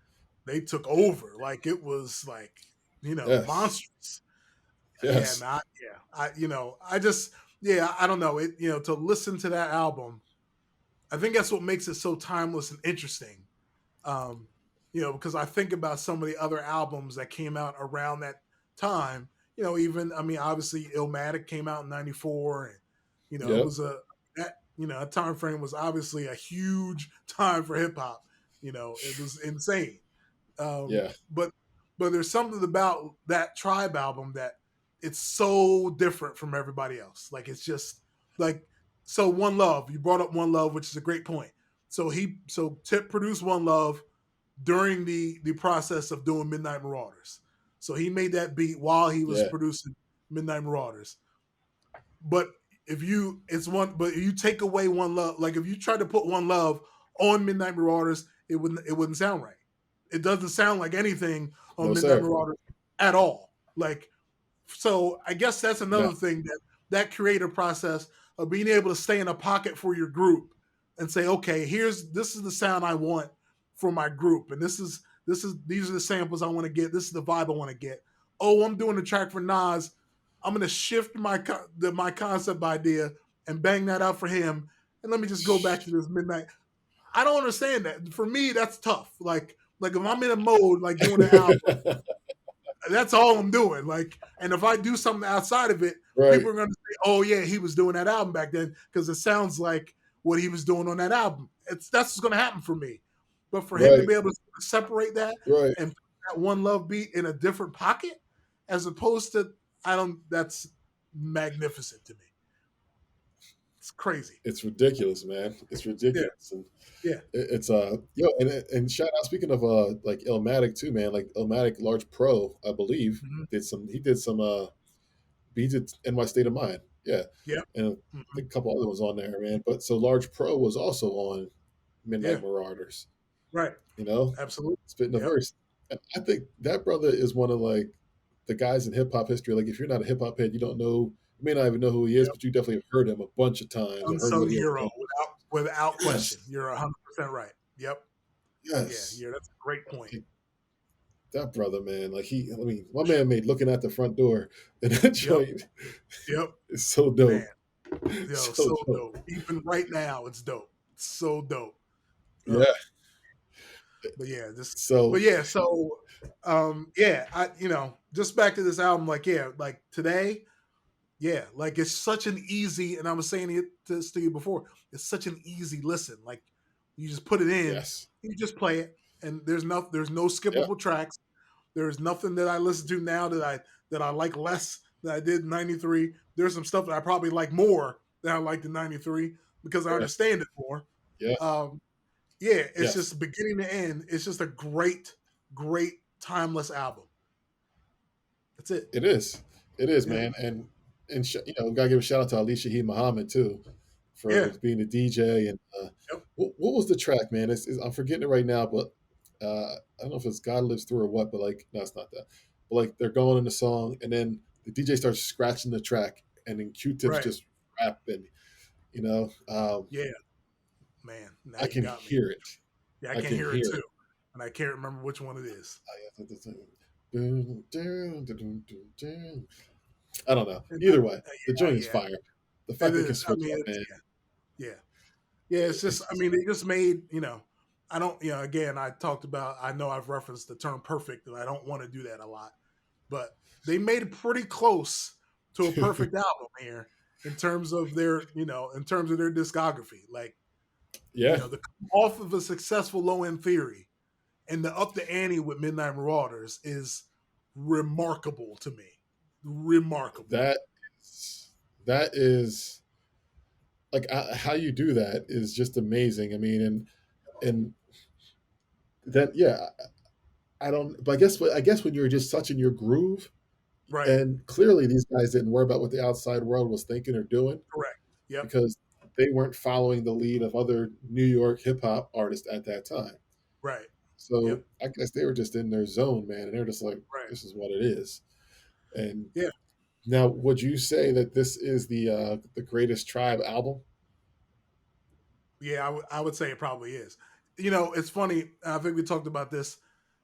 They took over. Like it was like Yes. monstrous. Yeah, Yes. not yeah. I just yeah. I don't know it. To listen to that album, I think that's what makes it so timeless and interesting. Um, because I think about some of the other albums that came out around that time. Even I mean, obviously, Illmatic came out in '94, and it Yep. was that time frame was obviously a huge time for hip hop. It was insane. Yeah. But there's something about that Tribe album that it's so different from everybody else. Like it's just like so One Love. You brought up One Love, which is a great point. So Tip produced One Love during the process of doing Midnight Marauders. So he made that beat while he was Yeah. producing Midnight Marauders. But if you take away One Love, like if you try to put One Love on Midnight Marauders, it wouldn't sound right. It doesn't sound like anything on No Midnight sir. Marauders at all. Like so, I guess that's No. another thing that creative process of being able to stay in a pocket for your group and say, okay, this is the sound I want for my group, and these are the samples I want to get. This is the vibe I want to get. Oh, I'm doing a track for Nas. I'm gonna shift my concept idea and bang that out for him, and let me just go back to this midnight. I don't understand that. For me, that's tough. Like if I'm in a mode like doing an album, that's all I'm doing. Like, and if I do something outside of it, Right. people are gonna say, "Oh yeah, he was doing that album back then," because it sounds like what he was doing on that album. That's what's gonna happen for me. But for him to Right. be able to separate that Right. and put that One Love beat in a different pocket, as opposed to I don't. That's magnificent to me. It's crazy. It's ridiculous, man. It's Yeah, ridiculous. And yeah, it's and shout out, speaking of like Illmatic too, man. Like Illmatic Large Pro, I believe, mm-hmm. did some beats in my state of mind. Yeah. Yep, And I mm-hmm. think a couple other ones on there, man. But so Large Pro was also on Yeah, Midnight Marauders, right, you know, absolutely. spitting a Yep, verse. And I think that brother is one of like the guys in hip hop history. Like if you're not a hip hop head, you don't know, you may not even know who he is, yep. but you definitely have heard him a bunch of times and heard what Unsung he has hero done. without question. Yes. You're 100% right. Yep. Yeah, Yes. yeah, that's a great point. Like, that brother, man, like I mean, my man made looking at the front door, and that Yep, joint yep, is so man. dope, Yo, so so dope. dope. Even right now, it's dope. It's so dope. Yeah. But yeah, this. But So yeah, so yeah, just back to this album. Like yeah, like today, yeah, like it's such an easy. And I was saying this to you before. It's such an easy listen. Like you just put it in, yes, you just play it, and there's no yeah, skippable tracks. There's nothing that I listen to now that I like less than I did in '93. There's some stuff that I probably like more than I liked in '93 because I yeah, understand it more. yeah, Um, yeah, it's yes. just beginning to end. It's just a great, great timeless album. That's it. It is, Yeah, man, and gotta give a shout out to Ali Shaheed Muhammad too for yeah, being a DJ. And yep, what was the track, man? I'm forgetting it right now, but I don't know if it's God Lives Through or what, but like no, it's not that. But like they're going in the song, and then the DJ starts scratching the track, and then Q-Tip's right. just rap, and Yeah, man. Now I you can got me. hear it. Yeah, I I can can hear it hear too, it. and I can't remember which one it is. I don't know. And Either way, the yeah, joint is yeah, fire. The it fact they can is. I switch mean, up, it's man, yeah. Yeah, it's just, I it's mean, they just made, I don't, again, I talked about, I know I've referenced the term perfect, and I don't want to do that a lot, but they made it pretty close to a perfect album here in terms of in terms of their discography. Like, yeah, the off of a successful low end theory and the up the ante with Midnight Marauders is remarkable to me. Remarkable. that that is like how you do that is just amazing. I mean, and then yeah, I don't. But I guess when you're just such in your groove, Right. and clearly these guys didn't worry about what the outside world was thinking or doing Correct. Yep. because they weren't following the lead of other New York hip hop artists at that time. Right. So Yep. I guess they were just in their zone, man, and they're just like, Right. this is what it is. And Yeah. now, would you say that this is the greatest Tribe album? Yeah, I would say it probably is. It's funny. I think we talked about this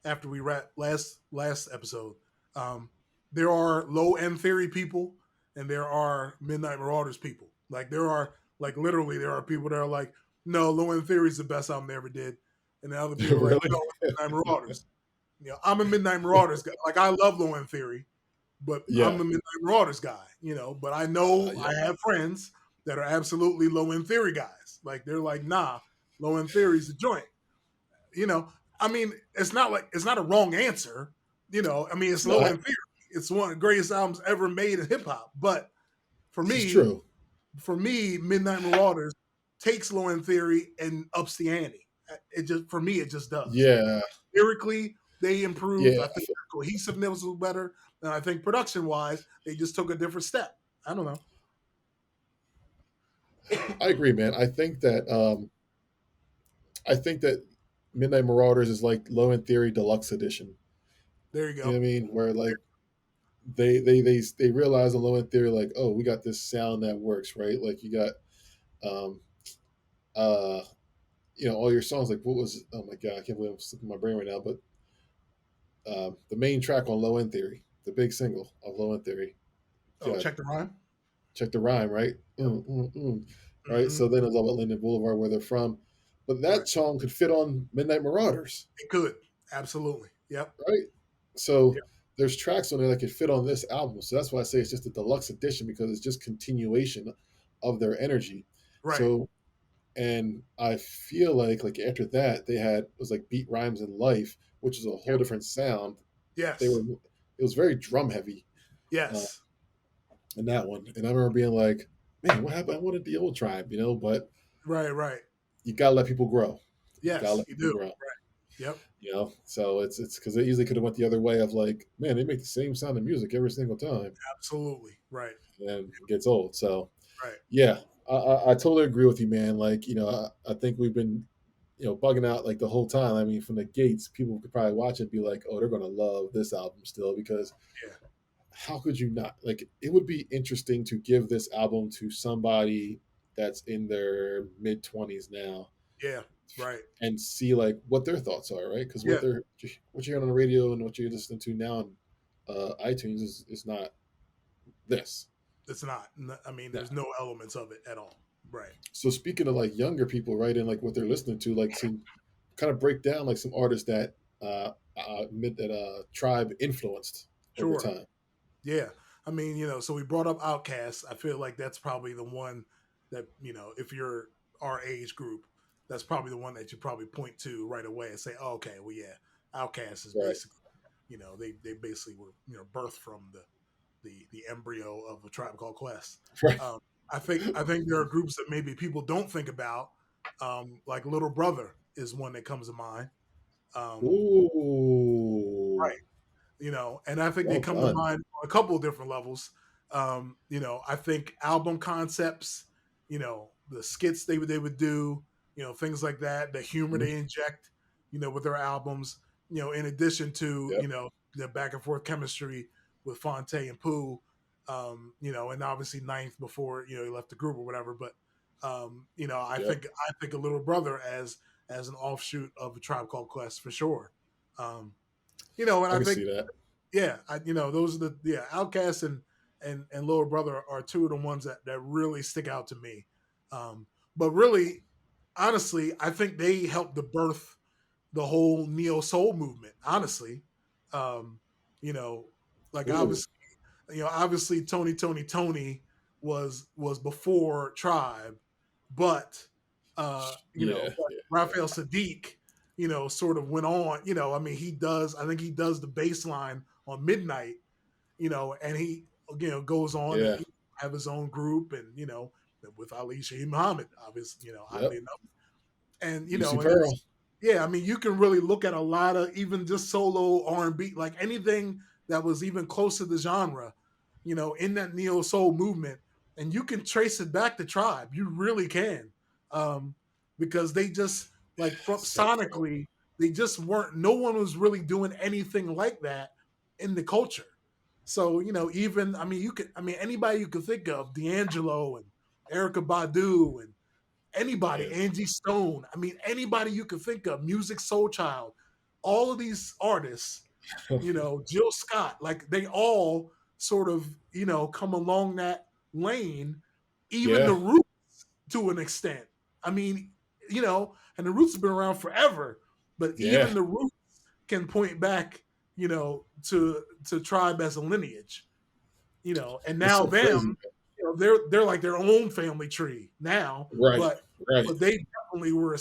after we wrapped last episode. Um, there are low end theory people, and there are Midnight Marauders people. Like there are literally there are people that are like, no, low end theory is the best album they ever did, and the other people are like, Really? no, it's Midnight Marauders. I'm a Midnight Marauders guy. Like I love low end theory, but I'm Yeah, a Midnight Marauders guy, but I know yeah. I have friends that are absolutely low end theory guys. Like they're like, nah, low end theory is the joint. You know, I mean, it's not a wrong answer. I mean, it's No, low end theory. It's one of the greatest albums ever made in hip hop. But for this is me, true. Midnight Marauders takes low end theory and ups the ante. It just for me, it just does. Yeah, Lyrically, they improved. yeah. I think their cohesiveness was better, and I think production wise, they just took a different step. I don't know. I agree, man. I think that Midnight Marauders is like Low End Theory Deluxe Edition. There you You know go. what I mean? Where like they realize on Low End Theory, like, oh, we got this sound that works, right? Like you got um uh all your songs. Like what was, oh my god, I can't believe I'm slipping my brain right now, but the main track on Low End Theory, the big single of Low End Theory. Oh, God, check the rhyme. check the rhyme, right? Yep. Right. Hmm. So then it's all about Linden Boulevard, where they're from. But Right. that song could fit on Midnight Marauders, It could absolutely. Yep. right? So Yep. there's tracks on there that could fit on this album. So that's why I say it's just a deluxe edition because it's just continuation of their energy. Right. So and I feel like after that they had it was like Beat Rhymes and Life, which is a whole Yep. different sound. They were Yes. it was very drum heavy uh, Yes. in that one, and I remember being like, man, what happened? I wanted the old Tribe, but Right. Right. you gotta let people grow. You gotta Yes, let you people do. grow. Yep. So it's because it easily could have went the other way of like, man, they make the same sound of music every single time, Absolutely. Right. and it gets old. So Right. yeah, I totally agree with you, man. Like I think we've been bugging out like the whole time. I mean, from the gates, people could probably watch it and be like, oh, they're gonna love this album still because Yeah. how could you not? Like, it would be interesting to give this album to somebody that's in their mid 20s now Yeah. Right. and see like what their thoughts are, right? Because Yeah. what you're hearing on the radio and what you're listening to now on iTunes is not this. It's not. I mean, No. there's no elements of it at all. Right. So speaking of like younger people, right, and like what they're listening to, like some kind of break down like some artists that Tribe influenced over Sure. time. Yeah. I mean, so we brought up Outkast. I feel like that's probably the one that, if you're our age group, that's probably the one that you probably point to right away and say, oh, okay, well, yeah, Outkast is Right. basically, they basically were, birthed from the embryo of a Tribe Called Quest. Right. Um, I think there are groups that maybe people don't think about, like Little Brother is one that comes to mind. Um, Ooh. right. And I think they Well come to done. mind on a couple of different levels. I think album concepts, the skits they would do, things like that, the humor Mhm. they inject, with their albums, in addition to, Yep. the back and forth chemistry with Fonte and Pooh. And obviously ninth before he left the group or whatever. But I Yep. think a little brother as an offshoot of a Tribe Called Quest for sure. Um, and I I can think see that. those are the Outcast and Little Brother are two of the ones that really stick out to me. But really, honestly, I think they helped to birth the whole neo soul movement. Honestly, um, you know, like Ooh. obviously Tony was before Tribe, but Yeah. but Yeah. Raphael Sadiq, sort of went on. I mean, I think he does the bass line on Midnight, and he goes on to Yeah. have his own group, and with Ali Shaheed Muhammad, obviously, oddly Yep. enough, and UC and Pearl. it's yeah, I mean, you can really look at a lot of even just solo R&B, like anything that was even close to the genre, in that neo soul movement, and you can trace it back to Tribe. You really can, um, because they just like from So true. sonically, they just weren't. No one was really doing anything like that in the culture. So even I mean anybody you could think of, D'Angelo and Erica Badu and anybody, Yeah. Angie Stone. I mean, anybody you could think of, Music Soul Child, all of these artists, Jill Scott, like they all sort of, come along that lane, even Yeah. the Roots to an extent. I mean, and the Roots have been around forever, but Yeah. even the Roots can point back, to Tribe as a lineage, and It's now so them, crazy. they're like their own family tree now, Right. but Right. but they definitely were,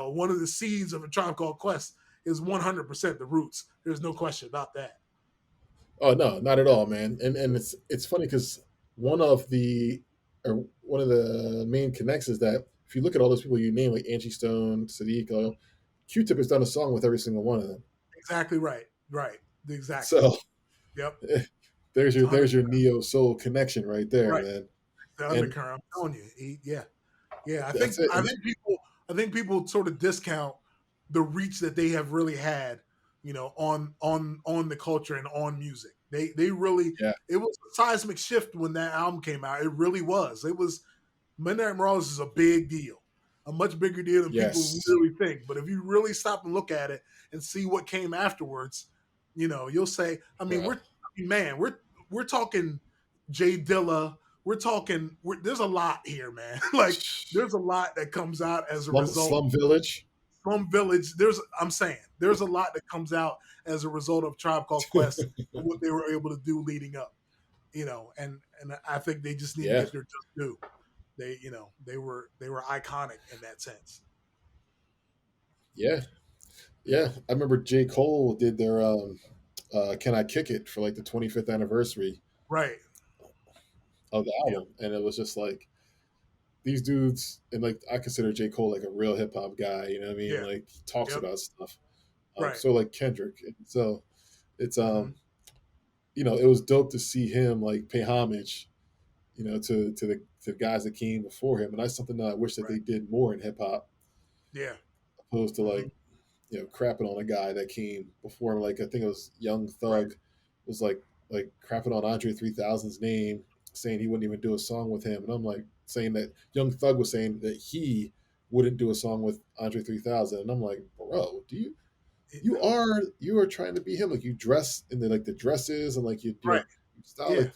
one of the seeds of a Tribe Called Quest is 100% the Roots. There's no question about that. Oh no, not at all, man. And it's funny because one of the main connects is that if you look at all those people you name, like Angie Stone, Sadiq, Q-Tip has done a song with every single one of them. Exactly right. Right. Exactly. So Yep. there's 100. your neo soul connection right there, Right. man. The And undercurrent. I'm telling you. Yeah. Yeah. I think that's it. I think people I think people sort of discount the reach that they have really had, on the culture and on music. They really Yeah. it was a seismic shift when that album came out. It really was. It was Midnight Marauders is a big deal, a much bigger deal than people Yes. really think. But if you really stop and look at it and see what came afterwards, you'll say, I mean, Bro. we're talking Jay Dilla. There's a lot here, man. Like there's a lot that comes out as a result Slum Village. from Village. I'm saying there's a lot that comes out as a result of Tribe Called Quest and what they were able to do leading up. And I think they just need to Yeah. get their just due. They were iconic in that sense. Yeah. Yeah. I remember J. Cole did their Can I Kick It for like the 25th anniversary Right. of the Yeah. album. And it was just like these dudes, and like I consider J. Cole like a real hip hop guy, you know what I mean? Yeah. Like he talks Yep. about stuff. Right. So like Kendrick. So it's Hmm. it was dope to see him like pay homage, to the guys that came before him. And that's something that I wish that Right. they did more in hip hop, Yeah. opposed to Hmm. like, crapping on a guy that came before him. Like I think it was Young Right. Thug was like crapping on Andre 3000's name, saying he wouldn't even do a song with him. And I'm like saying that Young Thug was saying that he wouldn't do a song with Andre 3000. And I'm like, bro, do It- you are trying to be him? Like you dress in the dresses and like right. you style Yeah. like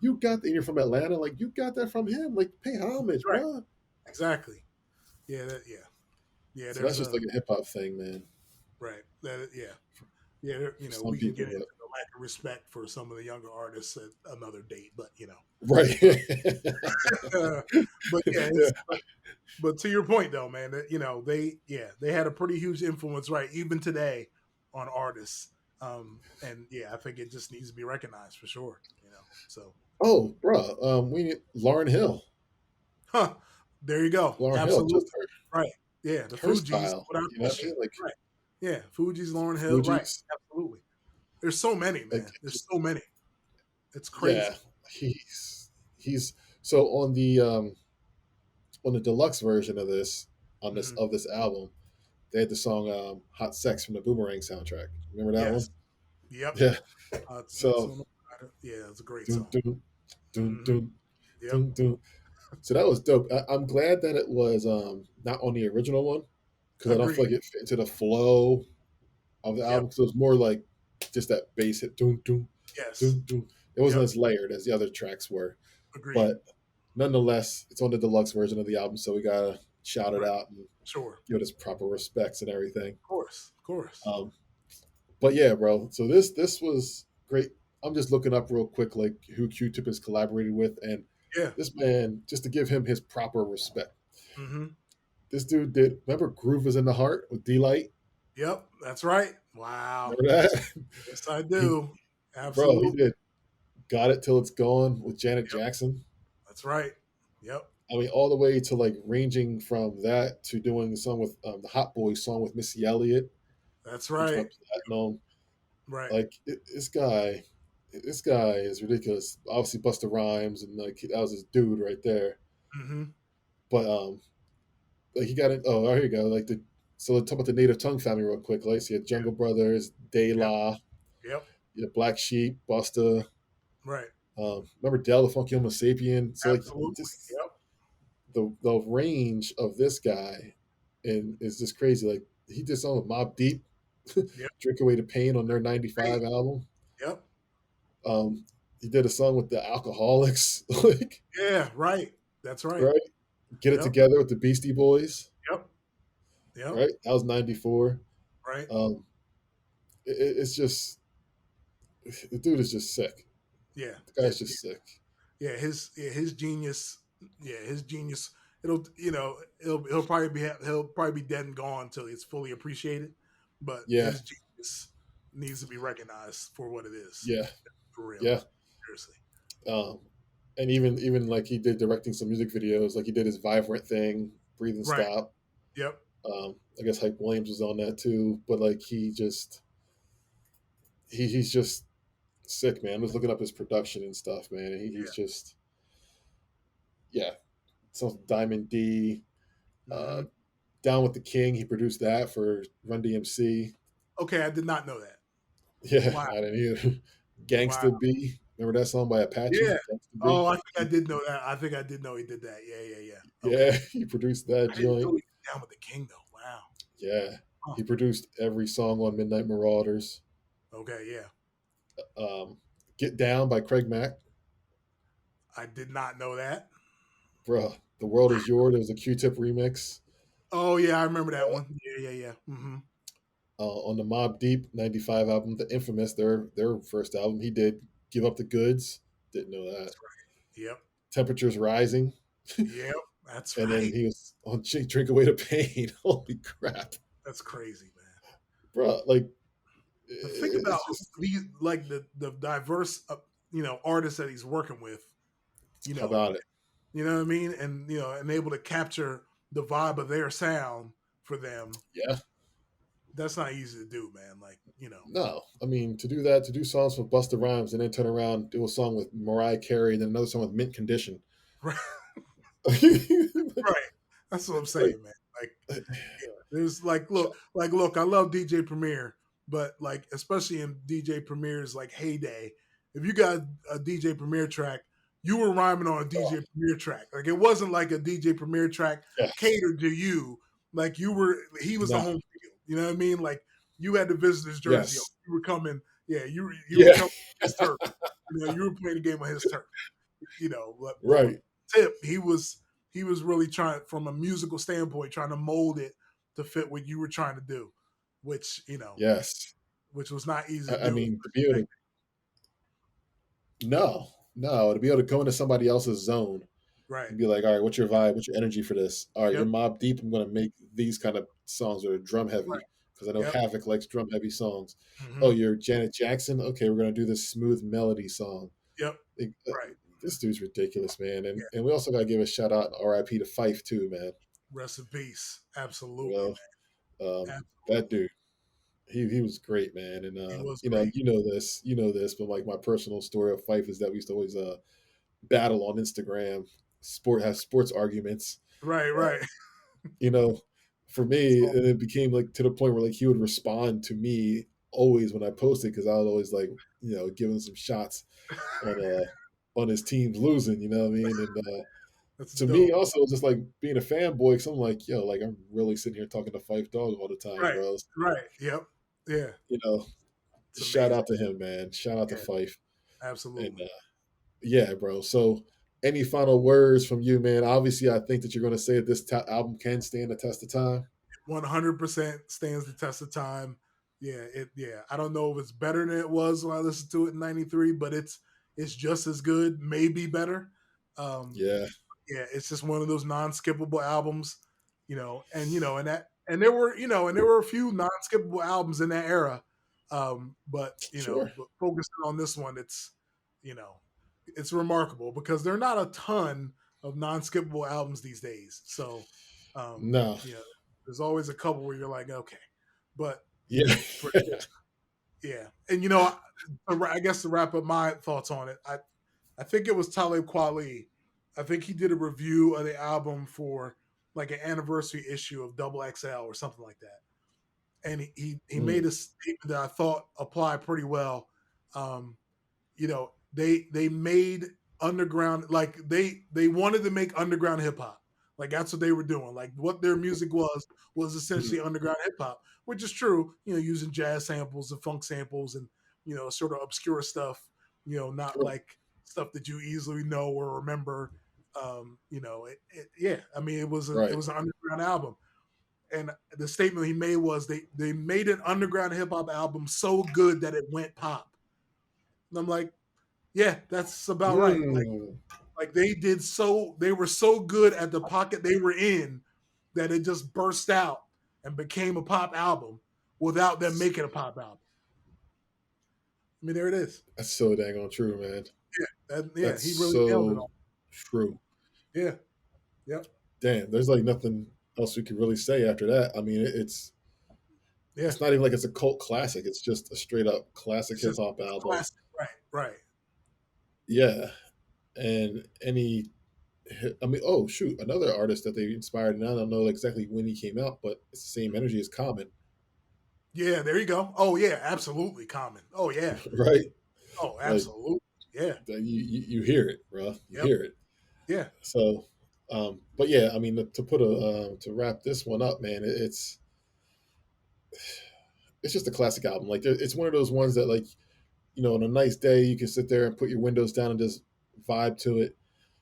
you got that. You're from Atlanta, like you got that from him. Like pay homage, Right. bro. Exactly. Yeah. Yeah. Yeah. So There's that's just a like a hip hop thing, man. right. Yeah. Yeah. For some We can people, get into the lack of respect for some of the younger artists at another date, but right? but yeah, Yeah, but to your point though, man, that they had a pretty huge influence, right? Even today on artists. And yeah, I think it just needs to be recognized for sure. So oh, bro, we need Lauren Hill. huh, there you go. Lauren Hill, Absolutely. just Right. Yeah, the her Fugees, style. without You know what I question. mean? Like Right. Yeah, Fugees, Lauren Hill. Right. Fuji's, Absolutely. There's so many, like man. There's so many. It's yeah, crazy. he's so on the deluxe version of Hmm. this album, they had the song "Hot Sex" from the Boomerang soundtrack. Remember that one? Yes. Yep. Yeah. Sex So on the Platter. Yeah, it's a great dun, song. dun, dun Hmm. dun Yep. dun dun. So that was dope. I'm glad that it was not on the original one because I don't feel Agreed. like it fit into the flow of the Yep. album. Because it was more like just that bass hit, dun dun Yes. dun dun. It wasn't Yep. as layered as the other tracks were, Agreed. but nonetheless, it's on the deluxe version of the album, so we gotta shout it Right. out and Sure. give it its proper respects and everything. Of course. Of course. Um, but yeah, bro. So this was great. I'm just looking up real quick, like who Q-Tip has collaborated with, and Yeah. this man, just to give him his proper respect. Hmm. This dude did. Remember, "Groove Is in the Heart" with D-Light. Yep. That's right. Wow. Remember that? Yes, I he, do. bro, he Absolutely. did "Got It Till It's Gone" with Janet Yep. Jackson. That's right. Yep. I mean, all the way to like ranging from that to doing the song with the Hot Boys song with Missy Elliott, That's which right. went platinum. Right. Like this guy is ridiculous. Obviously, Busta Rhymes and like that was his dude right there. Hmm. But like he got it. Oh, here you go. Like the so let's talk about the Native Tongue family real quick. Like, so you had Jungle Brothers, De Yep. La, Yep. you had Black Sheep, Busta. Right. Remember Del the Funky Homo Sapien? So like Absolutely. just Yep. the range of this guy and is just crazy. Like he did something with Mob Deep, Yep. Drink Away the Pain on their Hey. '95 album. Yep. Um, he did a song with the Alcoholics, like Yeah. Right. That's right. right. Get It Yep. Together with the Beastie Boys, Yep. Yep. right? That was '94. Right. Um, it's just the dude is just sick. Yeah. The guy's just sick. His genius. Yeah. His genius. He'll probably be dead and gone until it's fully appreciated. But Yeah, his genius needs to be recognized for what it is. yeah, For real. yeah. Seriously. Um, and even like he did directing some music videos, like he did his Vibrant thing, Breathe and Right. Stop. Yep. I guess Hype Williams was on that too, but like he's just sick, man. I was looking up his production and stuff, man. He's just yeah. So Diamond D, uh, Hmm. Down with the King. He produced that for Run DMC. Okay. I did not know that. Yeah, Wow. I didn't either. Wow. Gangsta B. Remember that song by Apache? Yeah. Gangsta Oh, B. I think I did know that. I think I did know he did that. Yeah. Yeah. Yeah. Okay. Yeah, he produced that I didn't joint. know he was down with the king though. Wow. Yeah, Huh. he produced every song on Midnight Marauders. Okay. Yeah. Um, Get Down by Craig Mack. I did not know that. Bruh, The World Is Yours. There was a Q-Tip remix. Oh yeah, I remember that one. Yeah. Yeah. Yeah. Hmm. On the Mob Deep '95 album, the infamous their first album, he did Give Up the Goods. Didn't know that. That's right. Yep. Temperatures Rising, Yep. That's and then right. he was on Drink Away the Pain. Holy crap, That's crazy, man. bro! Like To think about it's just these, like the diverse, artists that he's working with. You how know, about it? you know what I mean, and and able to capture the vibe of their sound for them. Yeah, That's not easy to do, man. Like no, I mean to do that, to do songs with Busta Rhymes, and then turn around do a song with Mariah Carey, and then another song with Mint Condition. right? like, Right. That's what I'm saying, man. Like, yeah, there's look. I love DJ Premier, but like, especially in DJ Premier's like heyday, if you got a DJ Premier track, you were rhyming on a DJ Premier track. Like, it wasn't like a DJ Premier track yeah, catered to you. Like, he was the no, home field. You know what I mean? Like, you had the visitor's jersey on. yes, You were coming. Yeah, you were yeah, coming on his turf. You were playing the game on his turf. But with right, Tip, he was really trying from a musical standpoint, trying to mold it to fit what you were trying to do, which yes. which was not easy to I do. mean to be able to no, no, to be able to go into somebody else's zone Right. and be like, all right, what's your vibe? What's your energy for this? All right, you're Yep. Mob Deep. I'm going to make these kind of songs that are drum Right. heavy because I know Yep. Havoc likes drum heavy songs. Oh, Hmm. you're Janet Jackson. Okay, we're going to do this smooth melody song. Yep. Like, Right. this dude's ridiculous, man. And Yeah. and we also got to give a shout out and R.I.P. to Fife too, man. Rest in peace. You Absolutely, know, that absolutely. dude. He was great, man. And He was you know, great. but like my personal story of Fife is that we used to always battle on Instagram, have sports arguments. Right. Uh, Right. you know, for me, So, and it became like to the point where like he would respond to me always when I posted because I was always like, giving some shots on on his teams losing. You know what I mean? And That's to me, dope. also just like being a fanboy, because I'm like, yo, like I'm really sitting here talking to Fife Dog all the time, Right. bro. Right. Yep. Yeah. You know, It's shout amazing. out to him, man. Shout out to Yeah. Fife. And Absolutely. yeah, bro. So, any final words from you, man? Obviously, I think that you're going to say that this album can stand the test of time. 100% stands the test of time. Yeah, yeah. I don't know if it's better than it was when I listened to it in '93, but it's just as good, maybe better. Um, Yeah, yeah, it's just one of those non-skippable albums, and there were a few non-skippable albums in that era. But sure. but focusing on this one, you know, it's remarkable because there are not a ton of non-skippable albums these days. So, No. you know, there's always a couple where you're like, okay, but Yeah. for yeah, and I guess to wrap up my thoughts on it, I think it was Talib Kweli. I think he did a review of the album for like an anniversary issue of Double XL or something like that, and he made Mm, a statement that I thought applied pretty well. Um, they made underground, like they wanted to make underground hip hop. Like that's what they were doing. Like what their music was mm, essentially underground hip hop, which is true. Using jazz samples and funk samples and sort of obscure stuff. Not sure. like stuff that you easily know or remember. Yeah. I mean, it Right. was an underground album, and the statement he made was they made an underground hip hop album so good that it went pop. And I'm like, yeah, that's about right. Mm, Like they were so good at the pocket they were in that it just burst out and became a pop album without them making a pop album. I mean, there it is. that's so dang on true, man. Yeah, That's he really nailed it so all. true. Yeah, yep, Damn, there's like nothing else we could really say after that. I mean, yeah. it's not even like it's a cult classic. It's just a straight up classic It's hip just hop album. classic. Right, right. Yeah, and I mean, oh shoot, another artist that they inspired, and I don't know exactly when he came out, but it's the same energy as Common, Yeah, there you go. Oh yeah, absolutely common. Oh yeah. right? Oh, Like absolutely. Yeah. you hear it, bro. You Yep. hear it. Yeah. So, but yeah, I mean, to put to wrap this one up, man, it's just a classic album. Like it's one of those ones that like on a nice day you can sit there and put your windows down and just vibe to it.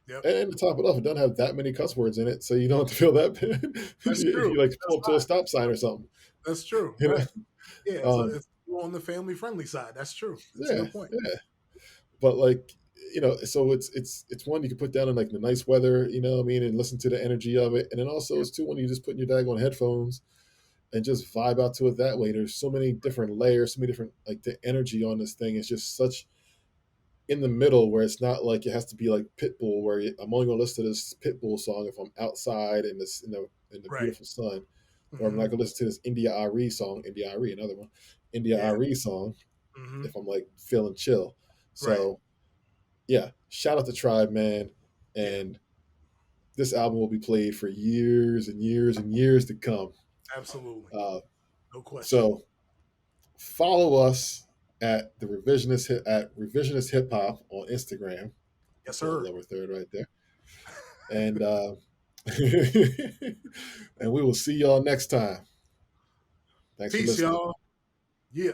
Yep. And to top it off, it doesn't have that many cuss words in it, so you don't have to feel that bad That's if true. you like That's pull up to a stop sign or something. That's true. You know, Right. Yeah, um, it's on the family friendly side. That's true. That's a yeah, good point. yeah. But like so it's one you can put down in like the nice weather, you know what I mean, and listen to the energy of it, and then also Yep. it's two when you just put in your daggone headphones and just vibe out to it that way. There's so many different layers, so many different like the energy on this thing is just such in the middle where it's not like it has to be like Pitbull, where I'm only going to listen to this Pitbull song if I'm outside in this in the Right. beautiful sun, or I'm not Hmm. going to listen to this India Ari song, India Ari, another one, India Yeah. Ari song Hmm. if I'm like feeling chill. Right. So yeah, shout out to Tribe, man, Yeah. and this album will be played for years and years and years to come. Absolutely. Uh, No question. so follow us at the revisionist hip hop on Instagram. Yes, Put that sir. lower third right there. And and we will see y'all next time. Thanks for Peace, listening. y'all. Yeah.